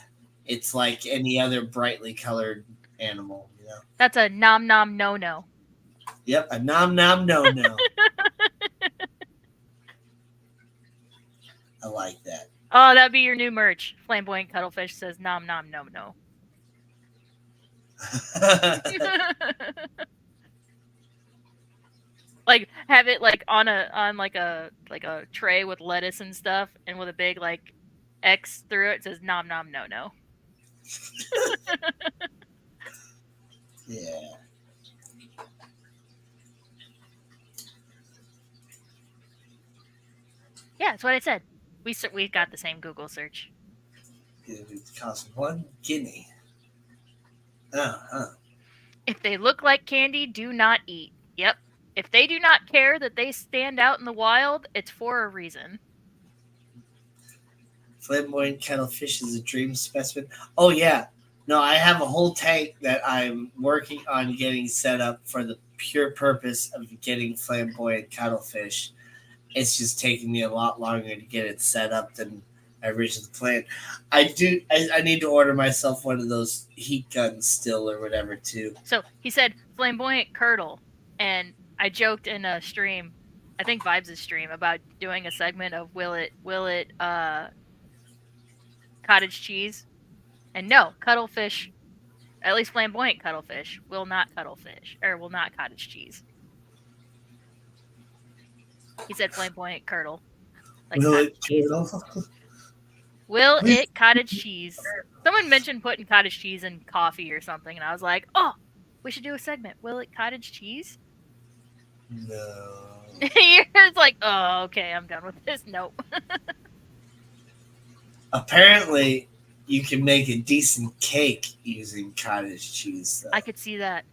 It's like any other brightly colored animal, you know. That's a nom nom no no. Yep, a nom nom no no. I like that. Oh, that'd be your new merch. Flamboyant cuttlefish says nom nom no no. Like have it like on like a tray with lettuce and stuff, and with a big like X through it, says nom nom no no. Yeah. Yeah, that's what I said. We got the same Google search. It costs 1 guinea. Uh-huh. If they look like candy, do not eat. Yep. If they do not care that they stand out in the wild, it's for a reason. Flamboyant cuttlefish is a dream specimen. Oh yeah. No, I have a whole tank that I'm working on getting set up for the pure purpose of getting flamboyant cuttlefish. It's just taking me a lot longer to get it set up than I originally planned. I need to order myself one of those heat guns still or whatever too. So he said flamboyant curdle, and I joked in a stream, I think Vibes' stream, about doing a segment of will it cottage cheese, and no, cuttlefish, at least flamboyant cuttlefish, will not cuttlefish or will not cottage cheese. He said flamboyant curdle, like Will cottage it cheese. curdle? Will it cottage cheese? Someone mentioned putting cottage cheese in coffee or something, and I was like, oh, we should do a segment. Will it cottage cheese? No. You're just like, oh, okay, I'm done with this. Nope. Apparently, you can make a decent cake using cottage cheese, I though. could see that.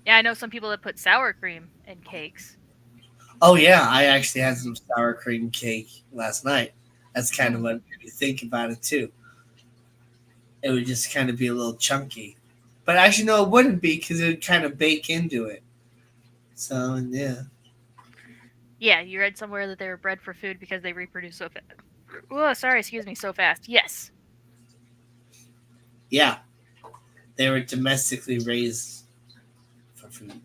Yeah, I know some people that put sour cream in cakes. Oh yeah, I actually had hmm some sour cream cake last night. That's kind of Hmm. what made me think about it too. It would just kind of be a little chunky, but actually no, it wouldn't be because it would kind of bake into it. So yeah, Yeah, you read somewhere that they were bred for food because they reproduce so fast. Oh, sorry, excuse me, so fast. Yes. yeah, they were domestically raised for food.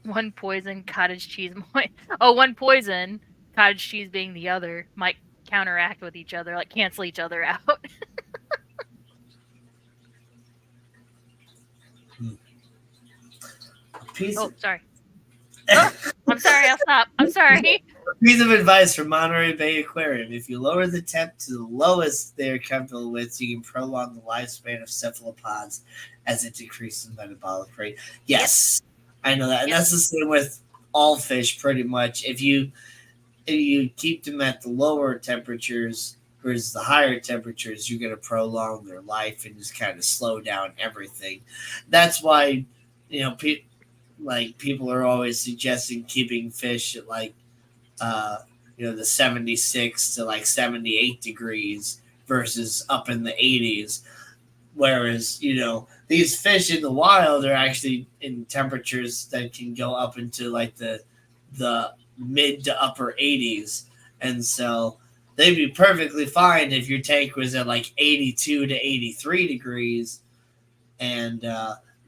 One poison, cottage cheese might. Oh, one poison, cottage cheese being the other, might counteract with each other, like cancel each other out. Hmm. A piece Oh, of sorry. Oh, I'm sorry. I'll stop. I'm sorry. Piece of advice from Monterey Bay Aquarium: if you lower the temp to the lowest they are comfortable with, you can prolong the lifespan of cephalopods as it decreases metabolic rate. Yep. Yes, I know that, and Yep. that's the same with all fish, pretty much. If you keep them at the lower temperatures versus the higher temperatures, you're going to prolong their life and just kind of slow down everything. That's why, you know, like people are always suggesting keeping fish at like uh, the 76 to like 78 degrees versus up in the 80s. Whereas, these fish in the wild are actually in temperatures that can go up into like the mid to upper 80s. And so they'd be perfectly fine if your tank was at like 82 to 83 degrees. And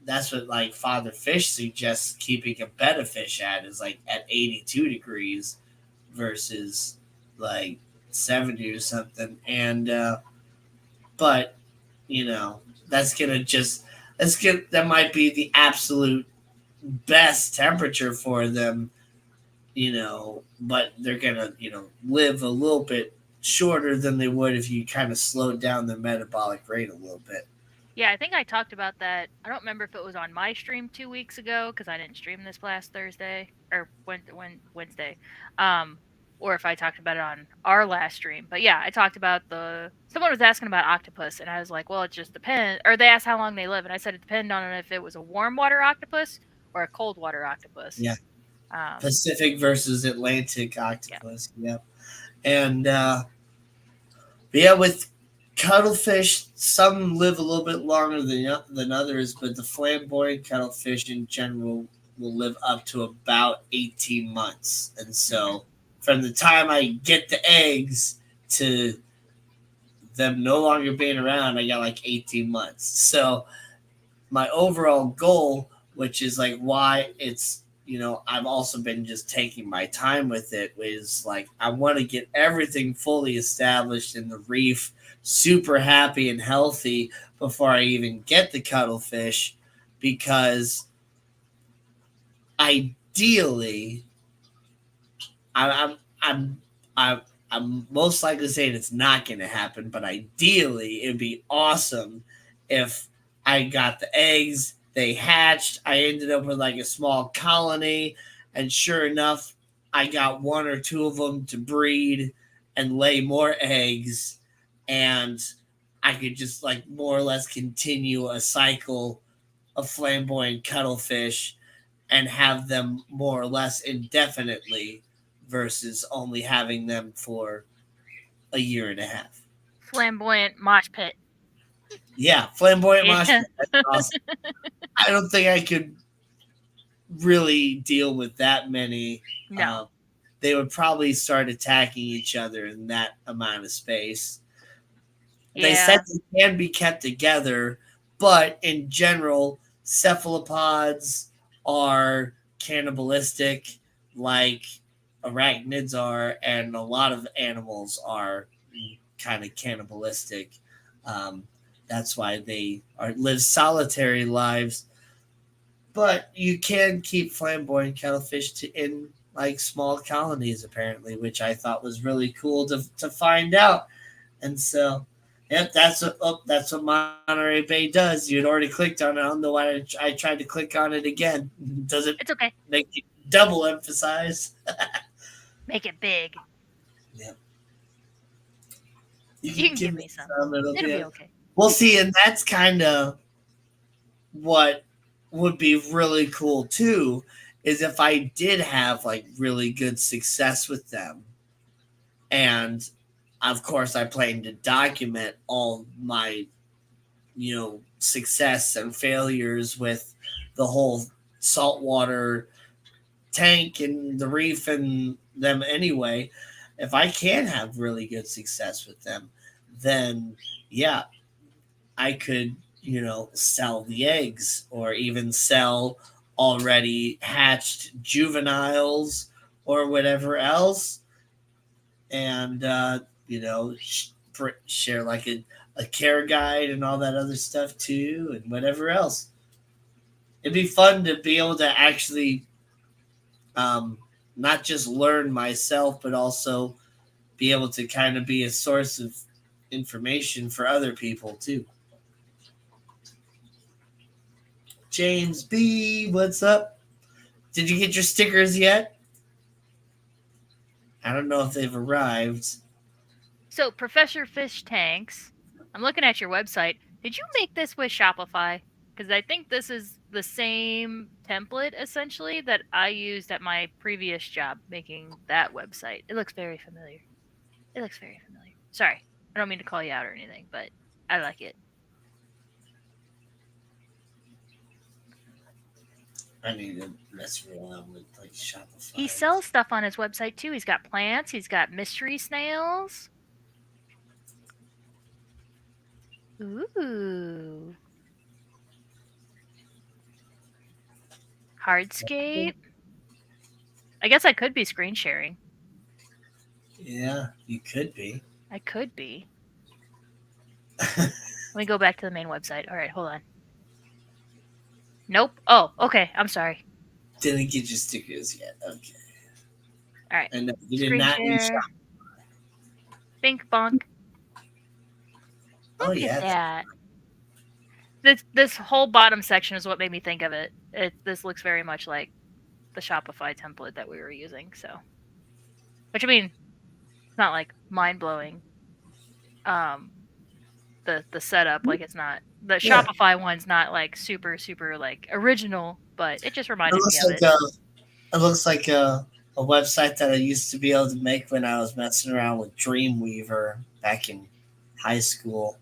that's what like Father Fish suggests keeping a betta fish at, is like at 82 degrees versus like 70 or something. And but you know that's gonna just that might be the absolute best temperature for them, but they're gonna live a little bit shorter than they would if you kind of slowed down their metabolic rate a little bit. Yeah, I think I talked about that. I don't remember if it was on my stream 2 weeks ago because I didn't stream this last Thursday or when Wednesday, um, or if I talked about it on our last stream. But yeah, I talked about the. Someone was asking about octopus, and I was like, well, it just depends. Or they asked how long they live, and I said it depended on if it was a warm water octopus or a cold water octopus. Yeah, Um, Pacific versus Atlantic yeah. octopus. Yep. And but yeah, with cuttlefish, some live a little bit longer than others, but the flamboyant cuttlefish in general will live up to about 18 months. And hmm so from the time I get the eggs to them no longer being around, I got like 18 months. So my overall goal, which is like why I've also been just taking my time with it, is like I want to get everything fully established in the reef, super happy and healthy before I even get the cuttlefish, because ideally, I, I'm I'm I'm I'm most likely saying it's not going to happen, but ideally, it'd be awesome if I got the eggs, they hatched, I ended up with like a small colony, and sure enough, I got one or two of them to breed and lay more eggs, and I could just like more or less continue a cycle of flamboyant cuttlefish and have them more or less indefinitely versus only having them for a year and a half. Flamboyant mosh pit. Yeah, flamboyant mosh Yeah. pit. That's awesome. I don't think I could really deal with that many. No. Uh, they would probably start attacking each other in that amount of space. They said Yeah. they can be kept together, but in general, cephalopods are cannibalistic, like arachnids are, and a lot of animals are kind of cannibalistic. Um, that's why they live solitary lives. But you can keep flamboyant cuttlefish in like small colonies, apparently, which I thought was really cool to find out. And so, yep, that's what Monterey Bay does. You had already clicked on it. I don't know why I tried to click on it again. Does it It's okay. make you double emphasize? Make it big. Yeah, you You can can give give me me some. some. It'll It'll be be okay. We'll see, and that's kind of what would be really cool too. Is if I did have like really good success with them, and of course I plan to document all my success and failures with the whole saltwater tank and the reef and them anyway. If I can have really good success with them, then yeah, I could, sell the eggs or even sell already hatched juveniles or whatever else. And, share like a care guide and all that other stuff too, and whatever else. It'd be fun to be able to actually um, not just learn myself, but also be able to kind of be a source of information for other people too. James B, what's up? Did you get your stickers yet? I don't know if they've arrived. So, Professor Fish Tanks, I'm looking at your website. Did you make this with Shopify? Because I think this is the same template essentially that I used at my previous job making that website. It looks very familiar. It looks very familiar. Sorry, I don't mean to call you out or anything, but I like it. I need to mess around with like He Shopify. sells stuff on his website too. He's got plants, he's got mystery snails. Ooh. Hardscape. I guess I could be screen sharing. Yeah, you could be. I could be. Let me go back to the main website. All right, hold on. Nope. Oh, okay. I'm sorry. Didn't get your stickers yet. Okay. All right. And you did Screen not use share. Shop. Bink bonk. Oh Look at yeah. that. This whole bottom section is what made me think of it. This looks very much like the Shopify template that we were using. So, which I mean, it's not like mind blowing. Um, the setup like it's not the Yeah. Shopify one's not like super like original, but it just It reminded me looks of like it. a website that I used to be able to make when I was messing around with Dreamweaver back in high school,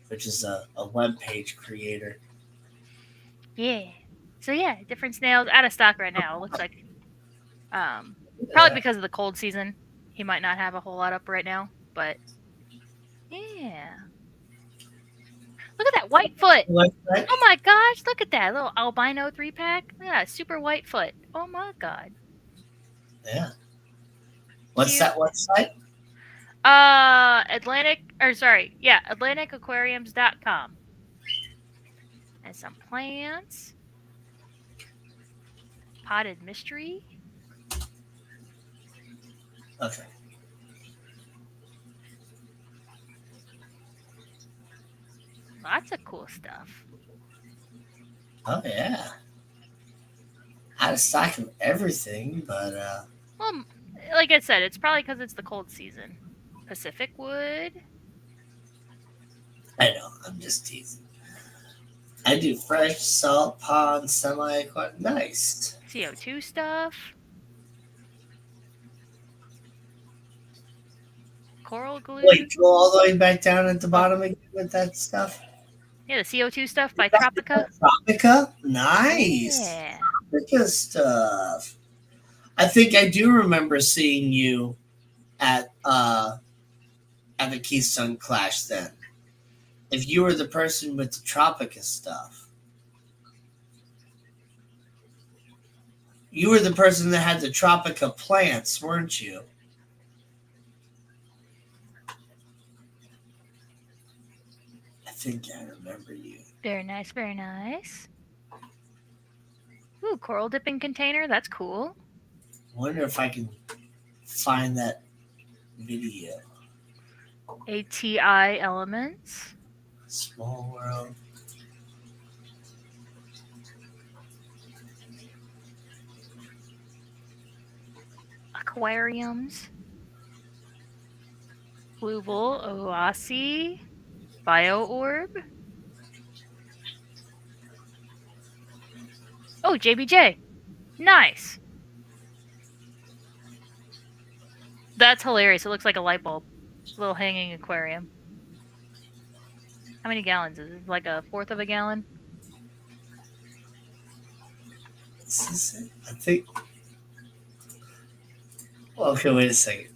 which is a web page creator. Yeah. So yeah, different snails out of stock right now. It looks like probably because of the cold season. He might not have a whole lot up right now, but yeah. Look at that white foot. Website? Oh my gosh, look at that little albino 3-pack. Yeah, super white foot. Oh my god. Yeah. What's Cute. that website? Atlanticaquariums.com. And some plants. Potted mystery. Okay. Lots of cool stuff. Oh yeah. Out of stock of everything, but Well, like I said, it's probably because it's the cold season. Pacific wood. I know, I'm just teasing. I do fresh, salt, pond, semi-aquatic. Nice. CO2 stuff. Coral glue. Wait, go all the way back down at the Oh, bottom again with that stuff. yeah, the CO2 stuff by Tropica. Tropica? Nice. Yeah. Tropica stuff. I think I do remember seeing you at uh at the Keystone Clash then. If you were the person with the Tropica stuff. You were the person that had the Tropica plants, weren't you? I think I remember you. Very nice, very nice. Ooh, coral dipping container. That's cool. Wonder if I can find that video. ATI elements. Small world. aquariums. Fluval, Oasi, Bio Orb. Oh, JBJ. Nice. That's hilarious. It looks like a light bulb. Little hanging aquarium. How many gallons is it? Like a fourth of a gallon? Is this it? I think. Well, okay, wait a second.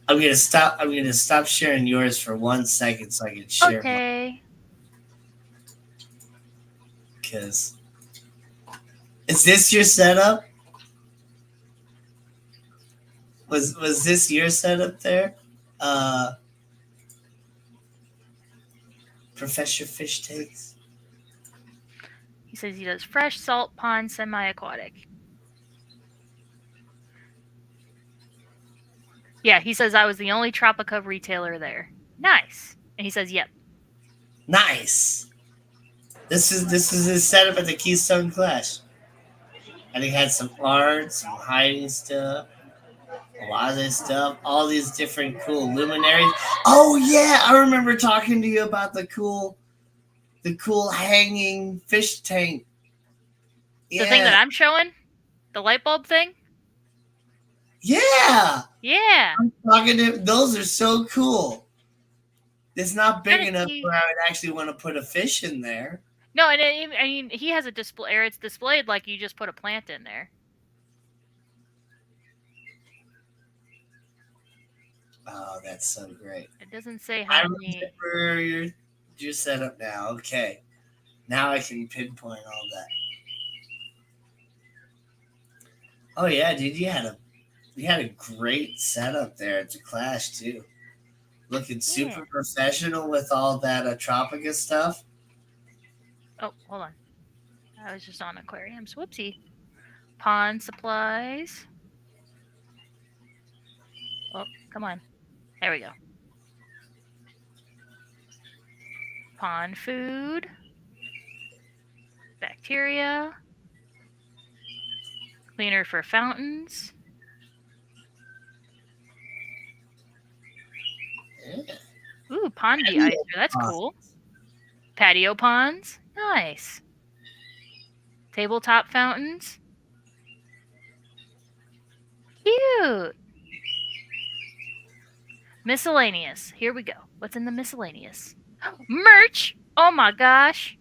I'm gonna stop. I'm gonna stop sharing yours for 1 second so I can share mine. Okay. Because is this your setup? Was this your setup there? Uh, Professor Fish Takes. He says he does fresh, salt, pond, semi-aquatic. Yeah, he says I was the only Tropica retailer there. Nice. And he says, yep. Nice. This is his setup at the Keystone Clash. And he had some art, some hiding stuff, a lot of this stuff, all these different cool luminaries. Oh yeah, I remember talking to you about the cool hanging fish tank. The thing that Yeah. I'm showing? The light bulb thing? Yeah. Yeah. I'm talking to those are so cool. It's not big enough See. where I would actually want to put a fish in there. No, and I mean, he has a display, or it's displayed like you just put a plant in there. Oh, that's so great. It doesn't say I how many. remember your setup now. Okay. Now I can pinpoint all that. Oh yeah, dude, you had a great setup there at the Clash too. Looking super professional with all that Tropica stuff. Oh, hold on. I was just on aquariums. Whoopsie. Pond supplies. Oh, come on. There we go. Pond food. Bacteria. Cleaner for fountains. Yeah. Ooh, pond de-icer. That's cool. Patio ponds. Nice. Tabletop fountains. Cute. Miscellaneous. Here we go. What's in the miscellaneous? Merch. Oh my gosh.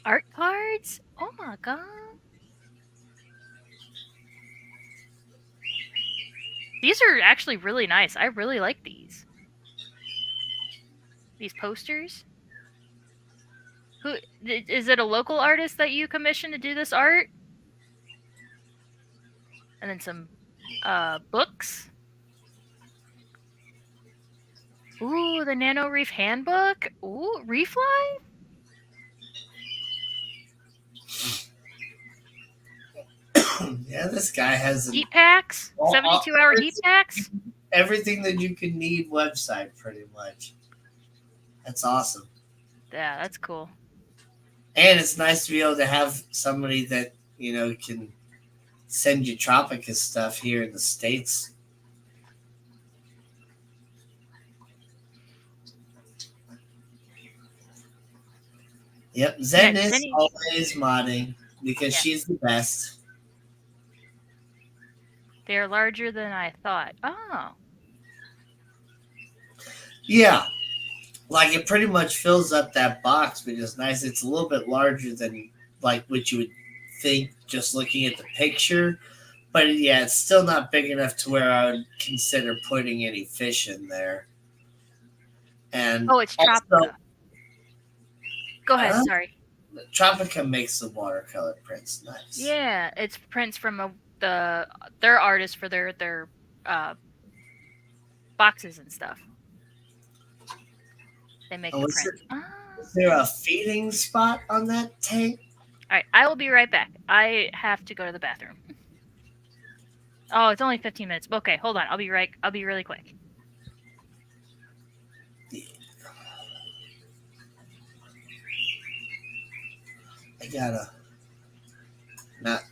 Art cards. Oh my god. These are actually really nice. I really like these. These posters. Who is it? A local artist that you commissioned to do this art? And then some books. Ooh, the Nano Reef Handbook. Ooh, Reef Life. Yeah, this guy has Heat packs. 72-hour heat packs. Everything that you can need website, pretty much. That's awesome. Yeah, that's cool. And it's nice to be able to have somebody that, can send you Tropica stuff here in the States. Yep, Zen is always modding because she's the best. They're larger than I thought. Oh. Yeah. Like it pretty much fills up that box, which is nice. It's a little bit larger than like what you would think just looking at the picture. But yeah, it's still not big enough to where I would consider putting any fish in there. And it's Tropica. Go ahead, sorry. Tropica makes the watercolor prints nice. Yeah, it's prints from their artists for their boxes and stuff. They make the prints. Is there a feeding spot on that tank? All right, I will be right back. I have to go to the bathroom. Oh, it's only 15 minutes. Okay, hold on. I'll be really quick. Yeah. I gotta Not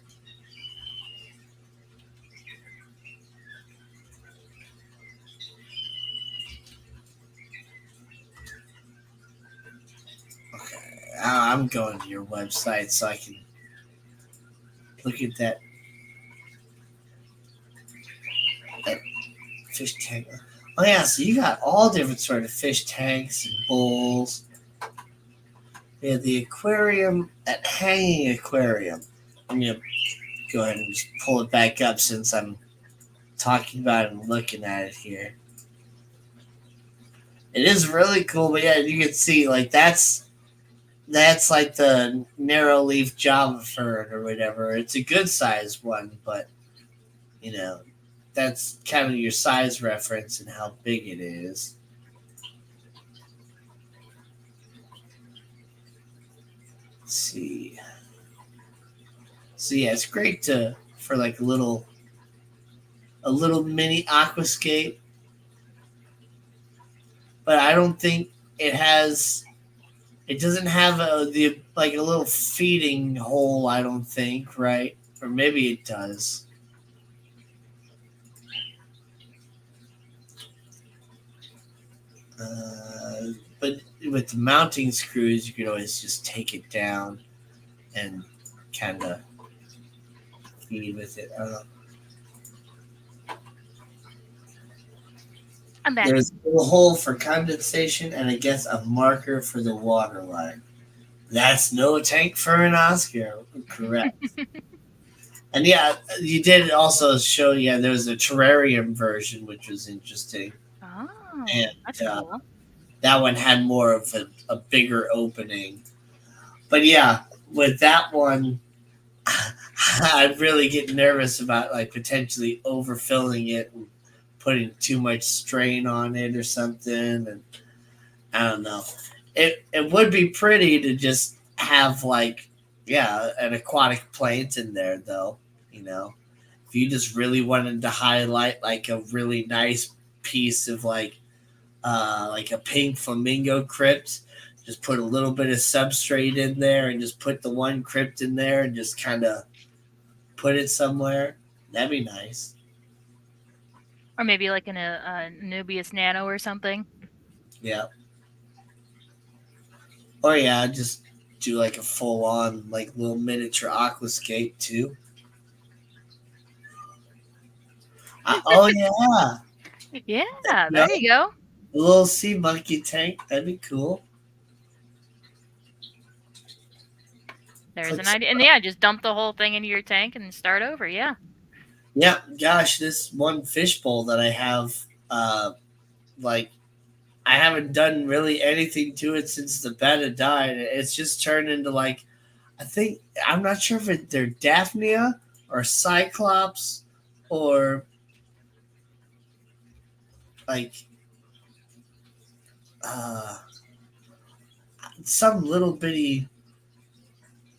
okay. I'm going to your website so I can look at that fish tank. Oh yeah, so you got all different sort of fish tanks and bowls. Yeah, the aquarium, that hanging aquarium. I'm gonna go ahead and just pull it back up since I'm talking about it and looking at it here. It is really cool, but yeah, you can see like that's like the narrow leaf Java fern or whatever. It's a good size one, but you know, that's kind of your size reference and how big it is. Let's see. So yeah, it's great to for like a little mini aquascape, but I don't think it has. It doesn't have the like a little feeding hole. I don't think, right? Or maybe it does. But with the mounting screws, you can always just take it down and kind of feed with it. I don't know. I'm back. There's a little hole for condensation and I guess a marker for the water line. That's no tank for an Oscar. Correct. And yeah, you did also show, yeah, there was a terrarium version, which was interesting. Oh, that's And cool. that one had more of a bigger opening. But yeah, with that one, I'd really get nervous about like potentially overfilling it and putting too much strain on it or something. And I don't know. It would be pretty to just have like yeah an aquatic plant in there though. You know, if you just really wanted to highlight like a really nice piece of like a pink flamingo crypt, just put a little bit of substrate in there and just put the one crypt in there and just kind of put it somewhere. That'd be nice. Or maybe like in a Nubius Nano or something. Yeah. Or yeah, just do like a full on like little miniature aquascape too. Oh yeah, Yeah, you know, there you go. a little sea monkey tank. That'd be cool. There's Put an some, idea. And yeah, just dump the whole thing into your tank and start over. Yeah. yeah, gosh, this one fishbowl that I have, like I haven't done really anything to it since the betta died. It's just turned into like I think I'm not sure if they're Daphnia or Cyclops or like uh, some little bitty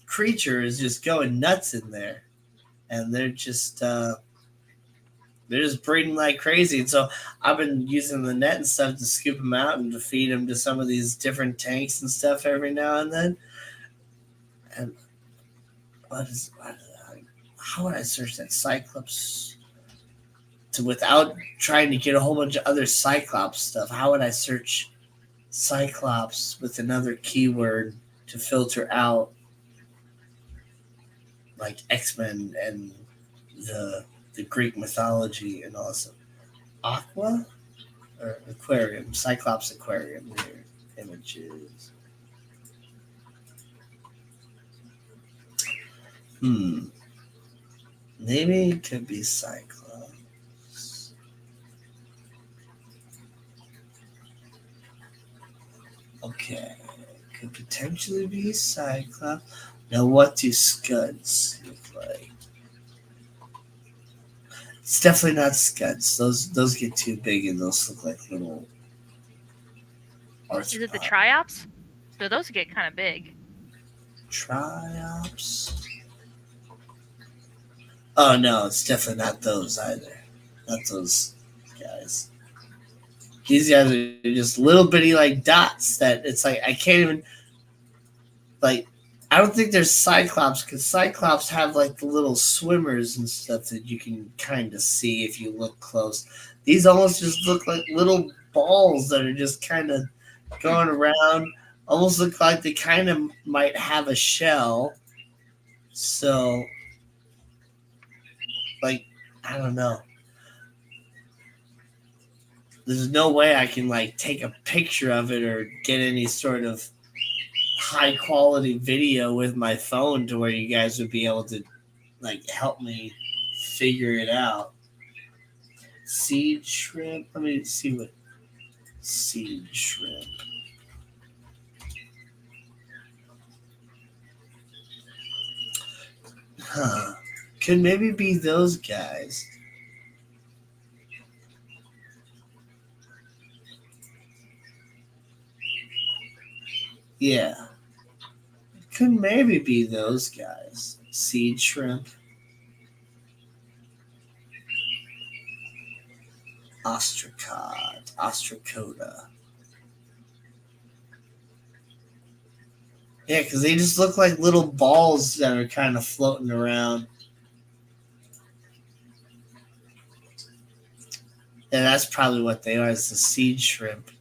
creature is just going nuts in there, and they're just breeding like crazy. And so I've been using the net and stuff to scoop them out and to feed them to some of these different tanks and stuff every now and then. And how would I search that Cyclops to without trying to get a whole bunch of other Cyclops stuff? How would I search Cyclops with another keyword to filter out like X-Men and the the Greek mythology and also Aqua or Aquarium, Cyclops Aquarium here. Images. Hmm. Maybe it could be Cyclops. Okay. Could potentially be Cyclops. Now what do scuds look like? It's definitely not scuds. Those get too big and those look like little Is it the arthropods. triops? So those get kind of big. Triops. Oh no, it's definitely not those either. Not those guys. These guys are just little bitty like dots that it's like I can't even like I don't think there's Cyclops because Cyclops have like the little swimmers and stuff that you can kind of see if you look close. These almost just look like little balls that are just kind of Hmm. going around. Almost look like they kind of might have a shell. So, like, I don't know. There's no way I can like take a picture of it or get any sort of high quality video with my phone to where you guys would be able to like help me figure it out. Seed shrimp. Let me see what seed shrimp. Huh. Could maybe be those guys. Yeah. Could maybe be those guys. Seed shrimp. Ostracod. Ostracoda. Yeah, because they just look like little balls that are kind of floating around. And that's probably what they are, is the seed shrimp.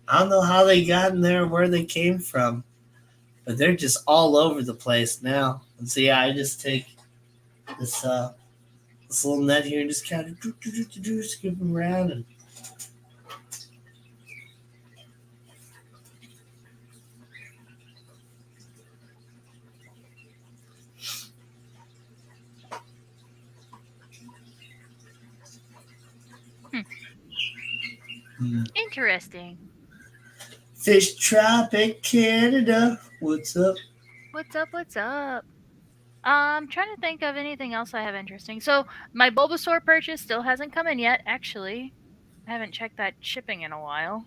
I don't know how they got in there, where they came from, but they're just all over the place now. And so yeah, I just take this this little net here and just kind of scoop them around and Hmm. hmm. Interesting. Fish Tropic Canada. What's up? What's up? What's up? I'm trying to think of anything else I have interesting. So my Bulbasaur purchase still hasn't come in yet. Actually, I haven't checked that shipping in a while.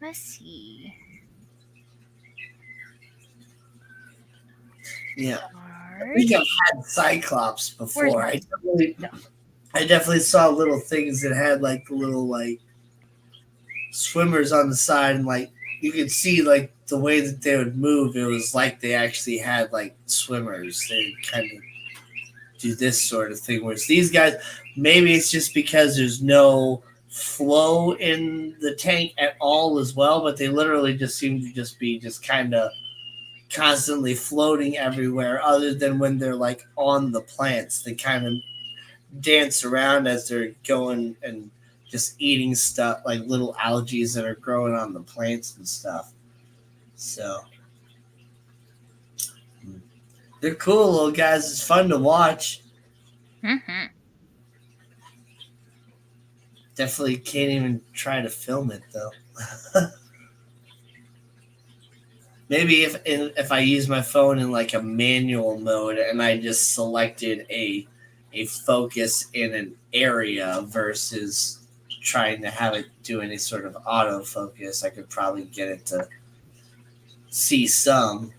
Let's see. Yeah, I think I've Cards. had Cyclops Where's before. mine? No. I definitely saw little things that had like the little like swimmers on the side, and like you could see like the way that they would move. It was like they actually had like swimmers. They kind of do this sort of thing. Whereas these guys, maybe it's just because there's no flow in the tank at all as well, but they literally just seem to just be just kind of constantly floating everywhere other than when they're like on the plants. They kind of dance around as they're going and just eating stuff like little algae that are growing on the plants and stuff. So they're cool little guys. It's fun to watch. Mm-hmm. Definitely can't even try to film it though. Maybe if I use my phone in like a manual mode and I just selected a focus in an area versus trying to have it do any sort of autofocus, I could probably get it to see some.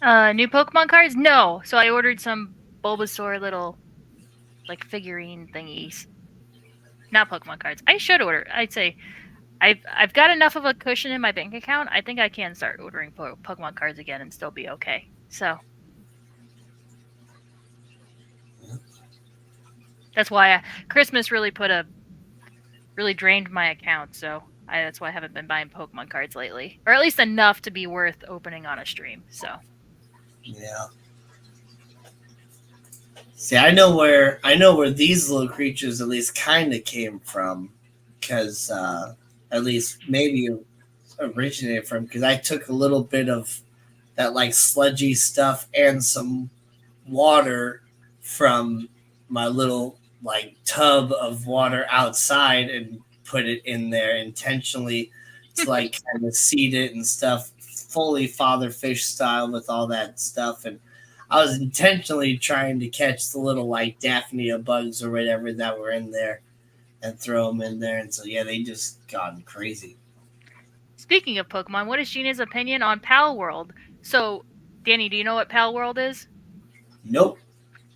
New Pokemon cards? No. So I ordered some Bulbasaur little like figurine thingies. Not Pokemon cards. I should order. I'd say I've got enough of a cushion in my bank account. I think I can start ordering Pokemon cards again and still be okay. So that's why Christmas really drained my account. So that's why I haven't been buying Pokemon cards lately, or at least enough to be worth opening on a stream. So Yeah. See, I know where these little creatures at least kind of came from, because at least maybe originated from, because I took a little bit of that like sludgy stuff and some water from my little like tub of water outside and put it in there intentionally to like kind of seed it and stuff, fully father fish style with all that stuff. And I was intentionally trying to catch the little like Daphnia bugs or whatever that were in there and throw them in there. And so yeah, they just gone crazy. speaking of Pokemon, what is Gina's opinion on Pal World? So Danny, do you know what Pal World is? Nope.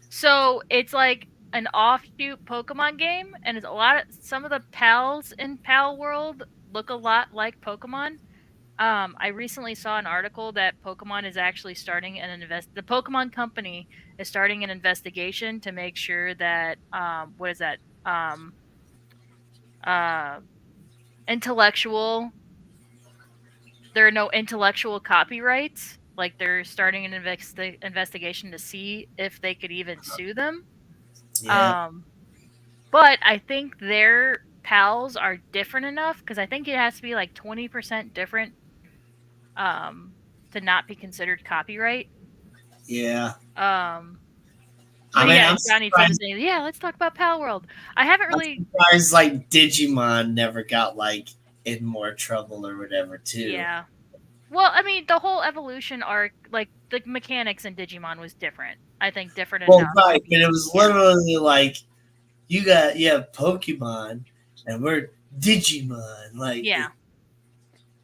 So it's like an offshoot Pokemon game, and it's a lot of some of the pals in Pal World look a lot like Pokemon. I recently saw an article that Pokemon is actually starting the Pokemon company is starting an investigation to make sure that what is that uh intellectual there are no intellectual copyrights. Like they're starting an investigation to see if they could even sue them. Yeah, Um, but I think their pals are different enough because I think it has to be like 20% different um, to not be considered copyright. yeah. Um, I but mean, yeah, I'm Johnny said the surprised. same. Yeah, let's talk about Pal World. I haven't I'm really. surprised like Digimon never got like in more trouble or whatever too. Yeah. Well, I mean, the whole evolution arc, like the mechanics in Digimon was different. I think different Well, enough to right, but it be. was Yeah. literally like you have Pokemon and we're Digimon. Like, Yeah.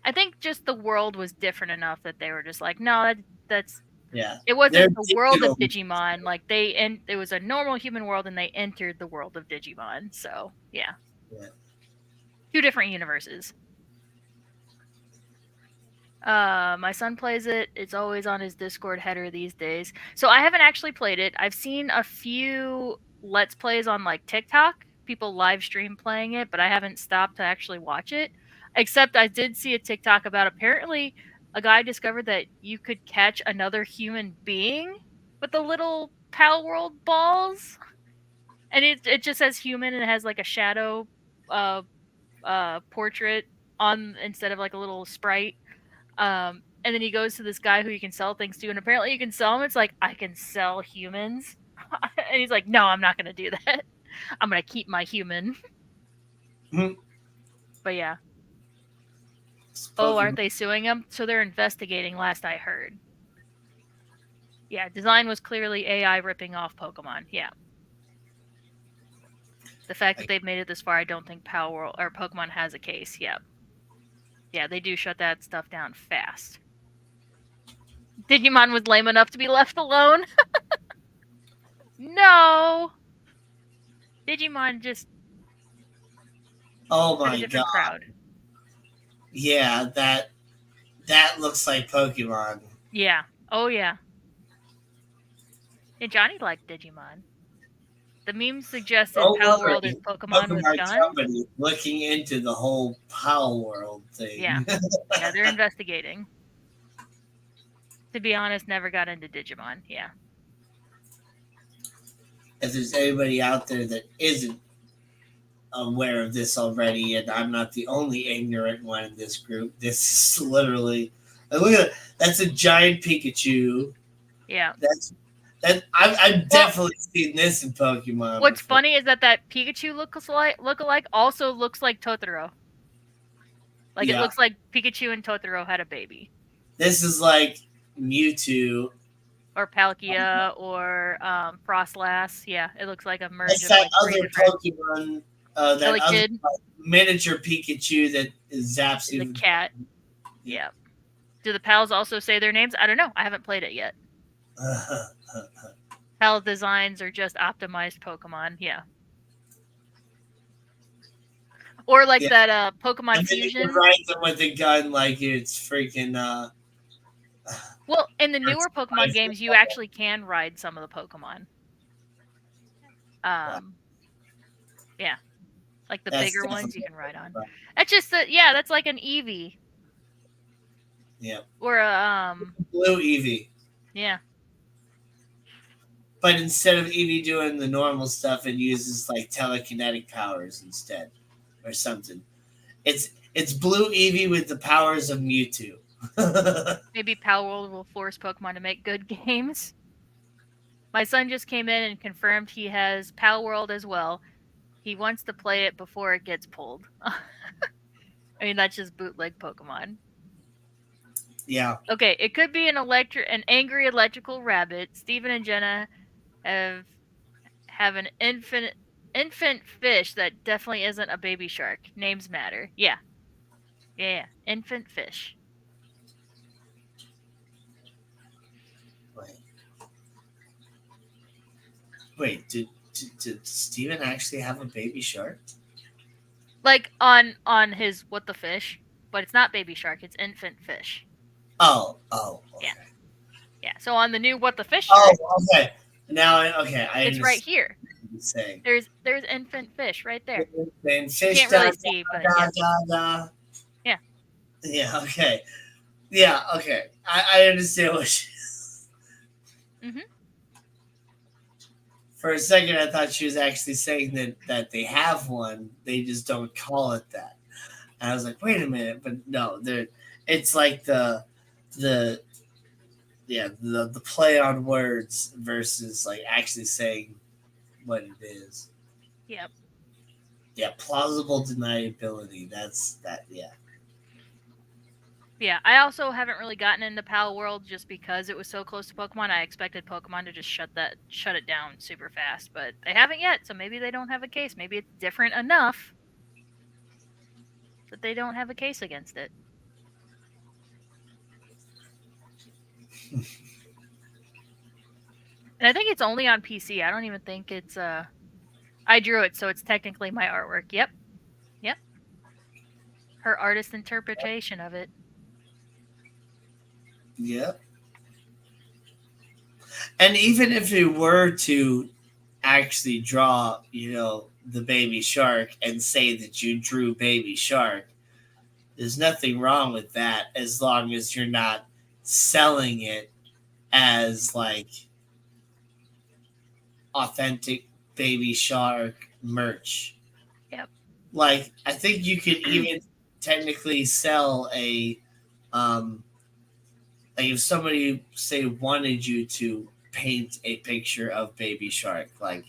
I think just the world was different enough that they were just like, no, that's yeah, it they're wasn't the world of digital. Digimon. Like it was a normal human world, and they entered the world of Digimon. So yeah, Yeah. two different universes. My son plays it. It's always on his Discord header these days. So I haven't actually played it. I've seen a few Let's Plays on like TikTok, people live stream playing it, but I haven't stopped to actually watch it. Except I did see a TikTok about apparently a guy discovered that you could catch another human being with the little Pal World balls. And it just says human and it has like a shadow uh portrait on instead of like a little sprite. And then he goes to this guy who you can sell things to, and apparently you can sell him. It's like, I can sell humans. And he's like, no, I'm not going to do that. I'm going to keep my human. Mhm. But yeah. It's Oh, aren't Pokemon. they suing him? So they're investigating, last I heard. Yeah, design was clearly AI ripping off Pokemon. Yeah. The fact that I, they've made it this far, I don't think Power or Pokemon has a case. Yeah. Yeah, they do shut that stuff down fast. Digimon was lame enough to be left alone. No! Digimon just oh had a my god, different crowd. yeah, that looks like Pokemon. Yeah. Oh yeah. And Johnny liked Digimon. The meme suggested Don't Pal World is worry, Pokemon with Pokemon guns. Company looking into the whole Power World Yeah. thing. Yeah, they're investigating. To be honest, never got into Digimon. Yeah. If there's anybody out there that isn't aware of this already, and I'm not the only ignorant one in this group. This is literally look at that's a giant Pikachu. Yeah. That's that I've Well, definitely seen this in Pokemon what's before. funny is that Pikachu look-alike also looks like Totoro. Like it Yeah, looks like Pikachu and Totoro had a baby, this is like Mewtwo. or Palkia, or Frostlass. Yeah, it looks like a merge That's of that like three other different. Pokemon, that Kelly other Kid miniature Pikachu that zaps is a you. cat. Yeah. Do the pals also say their names? I don't know. I haven't played it yet. Pal designs are just optimized Pokemon. Yeah. Or like Yeah, that Pokemon and then you can Fusion. ride them with a gun like it's freaking Well, in the newer Pokemon rifle. games, you actually can ride some of the Pokemon. Wow, Um, yeah, like the that's bigger ones you definitely can ride on. right. That's just that. Yeah, that's like an Eevee Yeah. or a Blue Eevee. yeah. But instead of Eevee doing the normal stuff, it uses like telekinetic powers instead, or something. It's Blue Eevee with the powers of Mewtwo. Maybe Palworld will force Pokemon to make good games. My son just came in and confirmed he has Palworld as well. He wants to play it before it gets pulled. I mean, that's just bootleg Pokemon. Yeah. Okay, it could be an angry electrical rabbit. Steven and Jenna have an infant fish that definitely isn't a baby shark. Names matter. Yeah. Yeah, yeah. Infant fish. Wait. Wait. Did Did Steven actually have a baby shark? Like on his what the fish, but it's not baby shark, it's infant fish. Oh, Yeah. okay. Yeah. So on the new what the fish Oh, shirt, okay. Now, okay, I it's right understand here. what you're saying. There's infant fish right there. Then You fish can't da really da see, but da yeah. da da. Yeah. Yeah, okay. Yeah, okay. I understand what she. Mhm. For a second, I thought she was actually saying that they have one. They just don't call it that. And I was like, wait a minute, but no, they're. It's like the the play on words versus like actually saying what it is. Yep. Yeah, plausible deniability. That's that. Yeah. Yeah, I also haven't really gotten into Pal World just because it was so close to Pokemon. I expected Pokemon to just shut it down super fast, but they haven't yet, so maybe they don't have a case. Maybe it's different enough that they don't have a case against it. And I think it's only on PC. I don't even think it's I drew it, so it's technically my artwork. Yep. Yep. Her artist interpretation of it. Yeah. And even if you were to actually draw, the baby shark and say that you drew baby shark, there's nothing wrong with that as long as you're not selling it as like authentic baby shark merch. Yep. Like I think you could even technically sell a like if somebody say wanted you to paint a picture of baby shark, like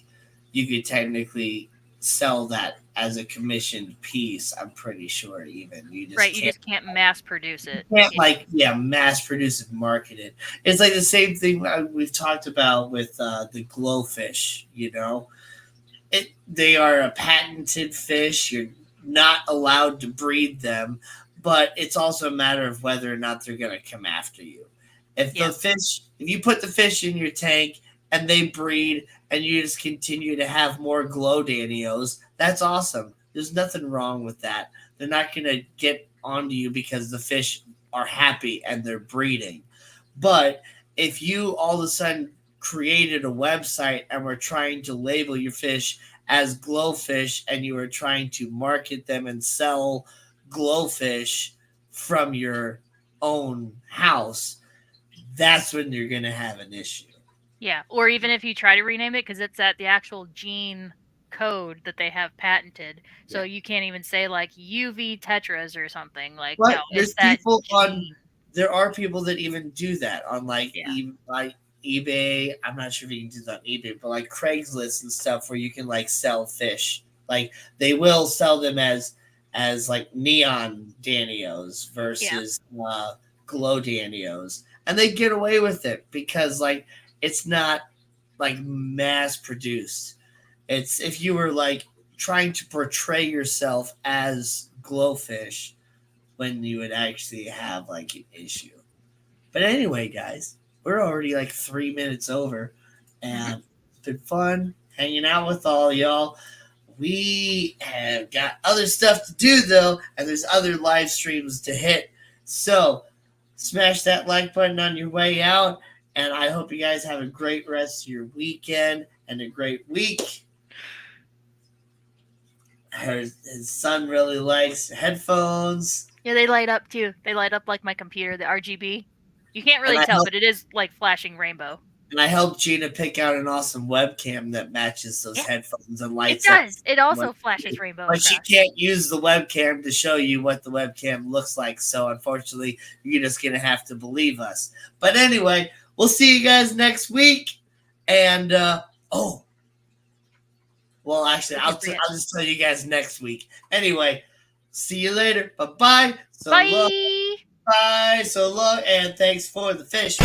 you could technically sell that as a commissioned piece. I'm pretty sure even you just Right, you can't just can't mass produce it. can't Yeah. like mass produce and market it. It's like the same thing we've talked about with the glowfish. They are a patented fish. You're not allowed to breed them, but it's also a matter of whether or not they're going to come after you. Yeah. If you put the fish in your tank and they breed and you just continue to have more glow danios, that's awesome. There's nothing wrong with that. They're not going to get onto you because the fish are happy and they're breeding. But if you all of a sudden created a website and were trying to label your fish as glowfish and you were trying to market them and sell glowfish from your own house, that's when you're going to have an issue. Yeah, or even if you try to rename it, because it's at the actual gene code that they have patented, so Yeah. you can't even say like UV tetras or something. Like, no, But it's that gene. there are people that even do that on Yeah, like eBay. I'm not sure if you can do that on eBay, but like Craigslist and stuff where you can like sell fish. Like they will sell them as like neon Danios yeah, versus glow Danios, and they get away with it because like it's not like mass produced. It's if you were like trying to portray yourself as glowfish when you would actually have like an issue. But anyway, guys, we're already like 3 minutes over, hmm and it's been fun hanging out with all y'all. We have got other stuff to do though, and there's other live streams to hit. So smash that like button on your way out, and I hope you guys have a great rest of your weekend and a great week. His son really likes headphones, yeah. They light up too. They light up like my computer, the RGB. You can't and really tell, but it is like flashing rainbow. I helped Gina pick out an awesome webcam that matches those Yeah, headphones and it lights up. does. It also flashes rainbow But she across. can't use the webcam to show you what the webcam looks like. So unfortunately, you're just gonna have to believe us. But anyway, we'll see you guys next week. And well, actually, What'd you forget? I'll just tell you guys next week. Anyway, see you later. Bye bye. So long. Bye. Bye. So long. And thanks for the fish.